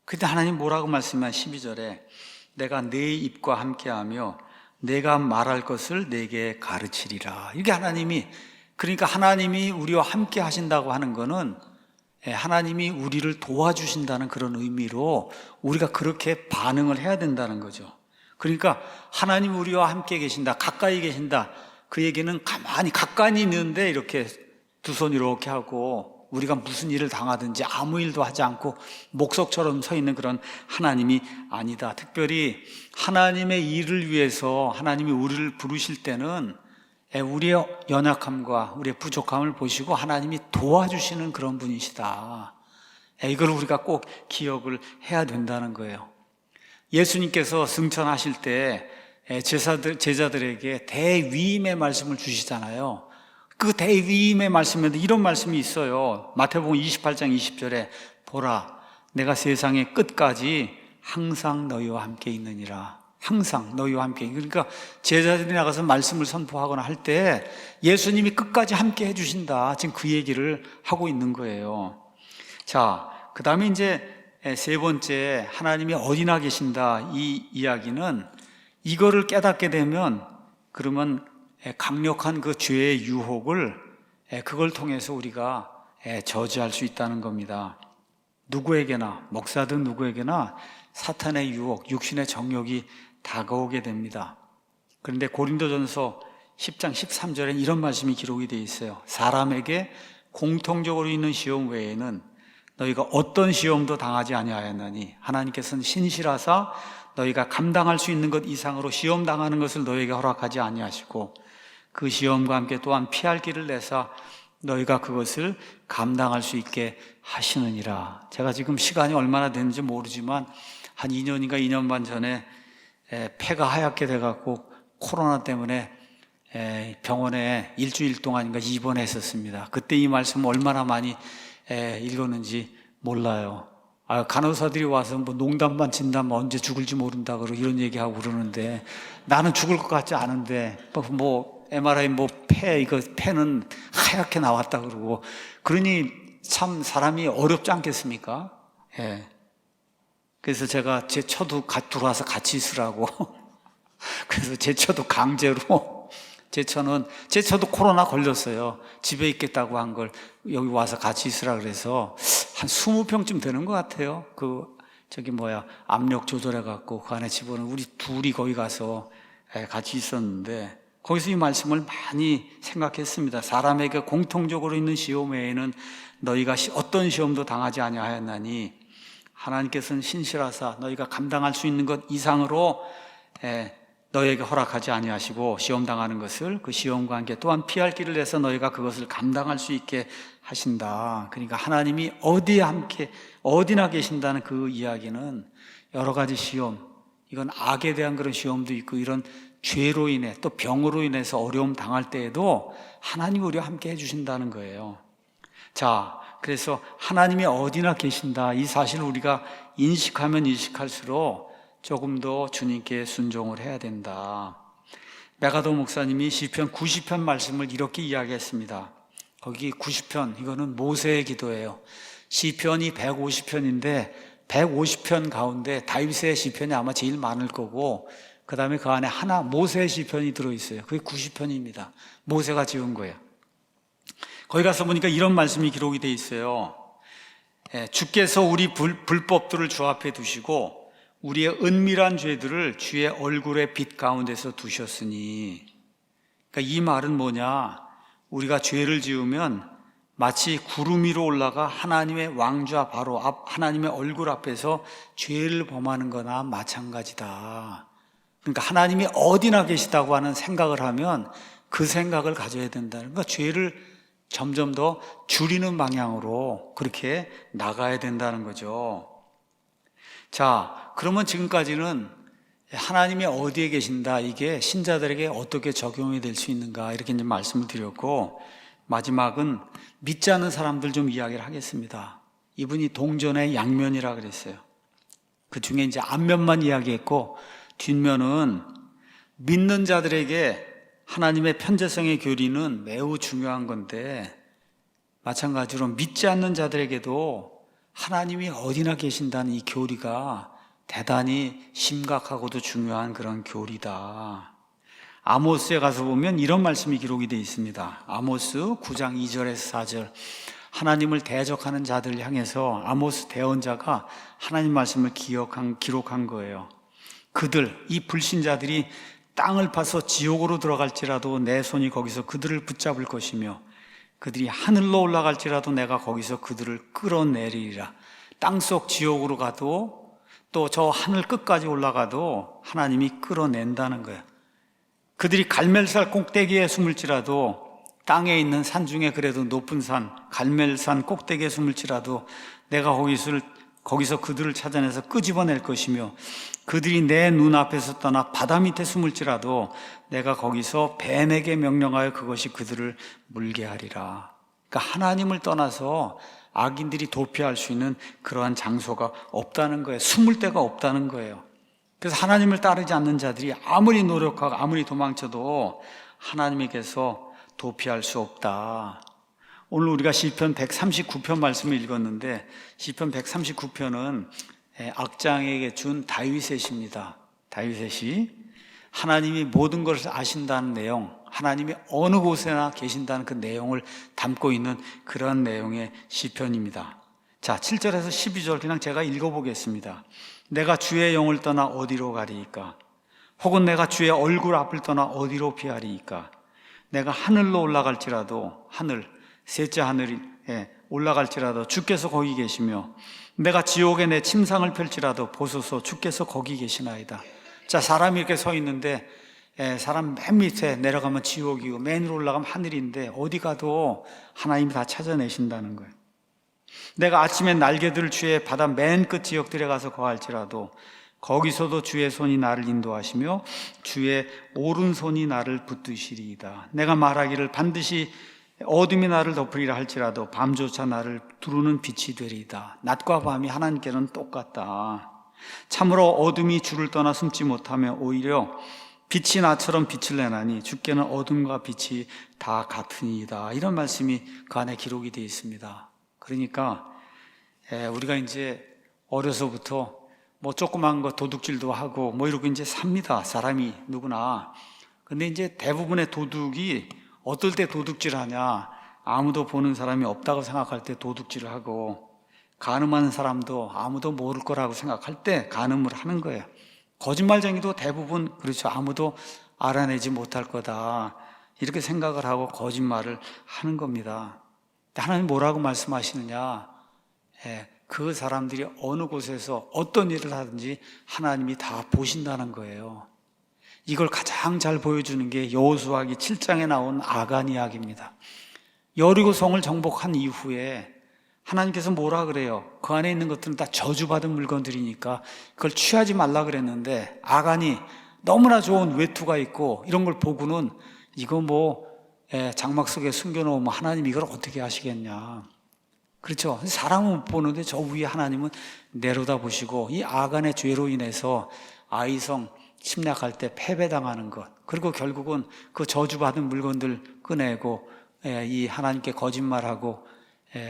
그때 하나님 뭐라고 말씀하신 12절에 내가 네 입과 함께하며 내가 말할 것을 내게 가르치리라. 이게 그러니까 하나님이 우리와 함께 하신다고 하는 거는 하나님이 우리를 도와주신다는 그런 의미로 우리가 그렇게 반응을 해야 된다는 거죠. 그러니까 하나님 우리와 함께 계신다, 가까이 계신다. 그 얘기는 가까이 있는데 이렇게 두 손 이렇게 하고 우리가 무슨 일을 당하든지 아무 일도 하지 않고 목석처럼 서 있는 그런 하나님이 아니다. 특별히 하나님의 일을 위해서 하나님이 우리를 부르실 때는 우리의 연약함과 우리의 부족함을 보시고 하나님이 도와주시는 그런 분이시다. 이걸 우리가 꼭 기억을 해야 된다는 거예요. 예수님께서 승천하실 때 제자들에게 대위임의 말씀을 주시잖아요. 그 대위임의 말씀에도 이런 말씀이 있어요. 마태복음 28장 20절에 보라, 내가 세상의 끝까지 항상 너희와 함께 있느니라. 항상 너희와 함께. 그러니까 제자들이 나가서 말씀을 선포하거나 할 때 예수님이 끝까지 함께 해주신다. 지금 그 얘기를 하고 있는 거예요. 자, 그 다음에 이제 세 번째, 하나님이 어디나 계신다. 이 이야기는 이거를 깨닫게 되면 그러면 강력한 그 죄의 유혹을 그걸 통해서 우리가 저지할 수 있다는 겁니다. 누구에게나, 목사든 누구에게나 사탄의 유혹, 육신의 정욕이 다가오게 됩니다. 그런데 고린도전서 10장 13절에 이런 말씀이 기록이 되어 있어요. 사람에게 공통적으로 있는 시험 외에는 너희가 어떤 시험도 당하지 아니하였나니 하나님께서는 신실하사 너희가 감당할 수 있는 것 이상으로 시험 당하는 것을 너희에게 허락하지 아니하시고 그 시험과 함께 또한 피할 길을 내사 너희가 그것을 감당할 수 있게 하시느니라. 제가 지금 시간이 얼마나 됐는지 모르지만 한 2년인가 2년 반 전에 폐가 하얗게 돼갖고 코로나 때문에 병원에 일주일 동안인가 입원했었습니다. 그때 이 말씀 얼마나 많이 읽었는지 몰라요. 간호사들이 와서 뭐 농담만 진담만 언제 죽을지 모른다 그러고 이런 얘기하고 그러는데 나는 죽을 것 같지 않은데 뭐 MRI 폐는 하얗게 나왔다 그러고 그러니 참 사람이 어렵지 않겠습니까? 그래서 제가 제 처도 들어와서 같이 있으라고 그래서 제 처도 강제로 제 처도 코로나 걸렸어요. 집에 있겠다고 한 걸 여기 와서 같이 있으라 그래서 한 20평쯤 되는 것 같아요. 압력 조절해갖고 그 안에 집어넣은 우리 둘이 거기 가서 같이 있었는데 거기서 이 말씀을 많이 생각했습니다. 사람에게 공통적으로 있는 시험 외에는 너희가 어떤 시험도 당하지 아니하였나니 하나님께서는 신실하사 너희가 감당할 수 있는 것 이상으로 너희에게 허락하지 아니하시고 시험 당하는 것을 그 시험과 함께 또한 피할 길을 내서 너희가 그것을 감당할 수 있게 하신다. 그러니까 하나님이 어디나 계신다는 그 이야기는 여러 가지 시험, 이건 악에 대한 그런 시험도 있고 이런 죄로 인해 또 병으로 인해서 어려움 당할 때에도 하나님이 우리와 함께 해주신다는 거예요. 자, 그래서 하나님이 어디나 계신다, 이 사실을 우리가 인식하면 인식할수록 조금 더 주님께 순종을 해야 된다. 메가도 목사님이 시편 90편 말씀을 이렇게 이야기했습니다. 거기 90편, 이거는 모세의 기도예요. 시편이 150편인데 150편 가운데 다윗의 시편이 아마 제일 많을 거고 그 다음에 그 안에 하나 모세의 시편이 들어있어요. 그게 90편입니다. 모세가 지은 거예요. 거기 가서 보니까 이런 말씀이 기록이 되어 있어요. 주께서 우리 불법들을 주 앞에 두시고 우리의 은밀한 죄들을 주의 얼굴의 빛 가운데서 두셨으니, 그러니까 이 말은 뭐냐, 우리가 죄를 지으면 마치 구름 위로 올라가 하나님의 왕좌 바로 앞, 하나님의 얼굴 앞에서 죄를 범하는 거나 마찬가지다. 그러니까 하나님이 어디나 계시다고 하는 생각을 하면 그 생각을 가져야 된다는, 그러니까 죄를 점점 더 줄이는 방향으로 그렇게 나가야 된다는 거죠. 자, 그러면 지금까지는 하나님이 어디에 계신다, 이게 신자들에게 어떻게 적용이 될 수 있는가, 이렇게 이제 말씀을 드렸고, 마지막은 믿지 않는 사람들 좀 이야기를 하겠습니다. 이분이 동전의 양면이라 그랬어요. 그 중에 이제 앞면만 이야기했고, 뒷면은 믿는 자들에게 하나님의 편재성의 교리는 매우 중요한 건데, 마찬가지로 믿지 않는 자들에게도 하나님이 어디나 계신다는 이 교리가 대단히 심각하고도 중요한 그런 교리다. 아모스에 가서 보면 이런 말씀이 기록이 되어 있습니다. 아모스 9장 2절에서 4절, 하나님을 대적하는 자들을 향해서 아모스 대언자가 하나님 말씀을 기록한 거예요. 그들, 이 불신자들이 땅을 파서 지옥으로 들어갈지라도 내 손이 거기서 그들을 붙잡을 것이며 그들이 하늘로 올라갈지라도 내가 거기서 그들을 끌어내리리라. 땅속 지옥으로 가도 또 저 하늘 끝까지 올라가도 하나님이 끌어낸다는 거예요. 그들이 갈멜산 꼭대기에 숨을지라도, 땅에 있는 산 중에 그래도 높은 산 갈멜산 꼭대기에 숨을지라도 내가 거기서 그들을 찾아내서 끄집어낼 것이며, 그들이 내 눈앞에서 떠나 바다 밑에 숨을지라도 내가 거기서 뱀에게 명령하여 그것이 그들을 물게 하리라. 그러니까 하나님을 떠나서 악인들이 도피할 수 있는 그러한 장소가 없다는 거예요. 숨을 데가 없다는 거예요. 그래서 하나님을 따르지 않는 자들이 아무리 노력하고 아무리 도망쳐도 하나님에게서 도피할 수 없다. 오늘 우리가 시편 139편 말씀을 읽었는데, 시편 139편은 악장에게 준 다윗의 시입니다. 다윗의 시, 하나님이 모든 것을 아신다는 내용, 하나님이 어느 곳에나 계신다는 그 내용을 담고 있는 그런 내용의 시편입니다. 자, 7절에서 12절 그냥 제가 읽어보겠습니다. 내가 주의 영을 떠나 어디로 가리이까? 혹은 내가 주의 얼굴 앞을 떠나 어디로 피하리이까? 내가 하늘로 올라갈지라도, 하늘, 셋째 하늘에 올라갈지라도 주께서 거기 계시며, 내가 지옥에 내 침상을 펼지라도 보소서 주께서 거기 계시나이다. 자, 사람이 이렇게 서 있는데 사람 맨 밑에 내려가면 지옥이고 맨 위로 올라가면 하늘인데 어디 가도 하나님이 다 찾아내신다는 거예요. 내가 아침에 날개들 주의 바다 맨 끝 지역들에 가서 거할지라도 거기서도 주의 손이 나를 인도하시며 주의 오른손이 나를 붙드시리이다. 내가 말하기를 반드시 어둠이 나를 덮으리라 할지라도 밤조차 나를 두르는 빛이 되리이다. 낮과 밤이 하나님께는 똑같다. 참으로 어둠이 주를 떠나 숨지 못하며 오히려 빛이 나처럼 빛을 내나니 주께는 어둠과 빛이 다 같으니이다. 이런 말씀이 그 안에 기록이 되어 있습니다. 그러니까 우리가 이제 어려서부터 뭐 조그만 거 도둑질도 하고 뭐 이러고 이제 삽니다. 사람이 누구나. 근데 이제 대부분의 도둑이 어떨 때 도둑질 하냐, 아무도 보는 사람이 없다고 생각할 때 도둑질을 하고, 간음하는 사람도 아무도 모를 거라고 생각할 때 간음을 하는 거예요. 거짓말쟁이도 대부분 그렇죠. 아무도 알아내지 못할 거다, 이렇게 생각을 하고 거짓말을 하는 겁니다. 하나님 뭐라고 말씀하시느냐? 그 사람들이 어느 곳에서 어떤 일을 하든지 하나님이 다 보신다는 거예요. 이걸 가장 잘 보여주는 게 여호수아기 7장에 나온 아간 이야기입니다. 여리고 성을 정복한 이후에 하나님께서 뭐라 그래요? 그 안에 있는 것들은 다 저주받은 물건들이니까 그걸 취하지 말라 그랬는데, 아간이 너무나 좋은 외투가 있고 이런 걸 보고는 이거 장막 속에 숨겨놓으면 하나님 이걸 어떻게 하시겠냐. 그렇죠? 사람은 못 보는데 저 위에 하나님은 내려다보시고, 이 아간의 죄로 인해서 아이성 침략할 때 패배당하는 것, 그리고 결국은 그 저주받은 물건들 꺼내고 이 하나님께 거짓말하고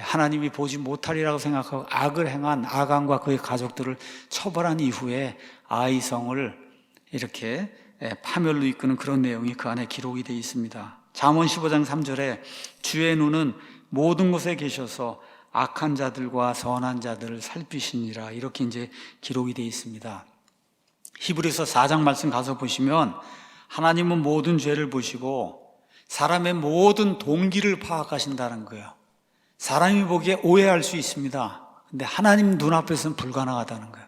하나님이 보지 못하리라고 생각하고 악을 행한 아간과 그의 가족들을 처벌한 이후에 아이성을 이렇게 파멸로 이끄는 그런 내용이 그 안에 기록이 되어 있습니다. 잠언 15장 3절에 주의 눈은 모든 곳에 계셔서 악한 자들과 선한 자들을 살피시니라, 이렇게 이제 기록이 되어 있습니다. 히브리서 4장 말씀 가서 보시면 하나님은 모든 죄를 보시고 사람의 모든 동기를 파악하신다는 거예요. 사람이 보기에 오해할 수 있습니다. 근데 하나님 눈앞에서는 불가능하다는 거예요.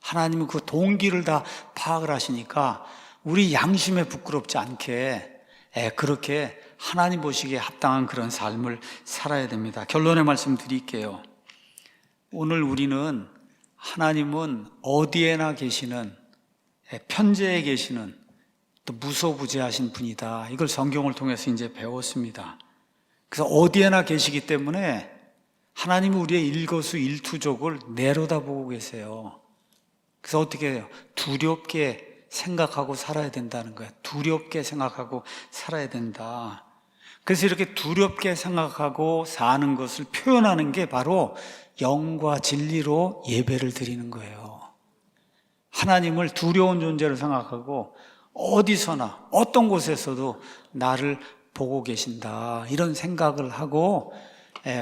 하나님은 그 동기를 다 파악을 하시니까 우리 양심에 부끄럽지 않게 그렇게 하나님 보시기에 합당한 그런 삶을 살아야 됩니다. 결론의 말씀 드릴게요. 오늘 우리는 하나님은 어디에나 계시는, 편재에 계시는, 또 무소부재하신 분이다, 이걸 성경을 통해서 이제 배웠습니다. 그래서 어디에나 계시기 때문에 하나님은 우리의 일거수일투족을 내려다보고 계세요. 그래서 어떻게 해요? 두렵게 생각하고 살아야 된다는 거예요. 두렵게 생각하고 살아야 된다. 그래서 이렇게 두렵게 생각하고 사는 것을 표현하는 게 바로 영과 진리로 예배를 드리는 거예요. 하나님을 두려운 존재로 생각하고 어디서나 어떤 곳에서도 나를 보고 계신다, 이런 생각을 하고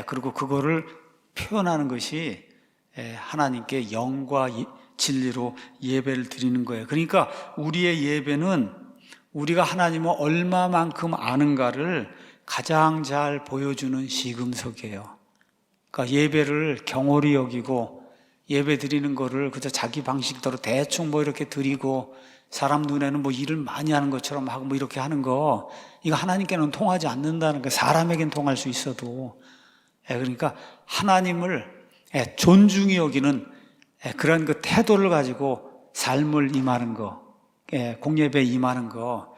그리고 그거를 표현하는 것이 하나님께 영과 진리로 예배를 드리는 거예요. 그러니까 우리의 예배는 우리가 하나님을 얼마만큼 아는가를 가장 잘 보여주는 시금석이에요. 그러니까 예배를 경홀히 여기고 예배 드리는 거를 그저 자기 방식대로 대충 이렇게 드리고 사람 눈에는 일을 많이 하는 것처럼 하고 이렇게 하는 거, 이거 하나님께는 통하지 않는다는 거. 사람에겐 통할 수 있어도. 그러니까 하나님을 존중히 여기는 그런 그 태도를 가지고 삶을 임하는 거, 공예배에 임하는 거,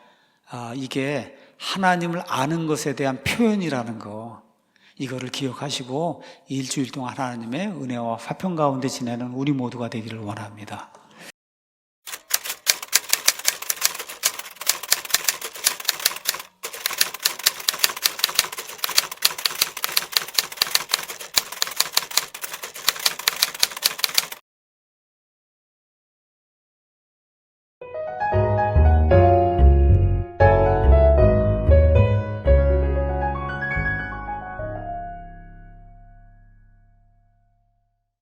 이게 하나님을 아는 것에 대한 표현이라는 거, 이거를 기억하시고 일주일 동안 하나님의 은혜와 화평 가운데 지내는 우리 모두가 되기를 원합니다.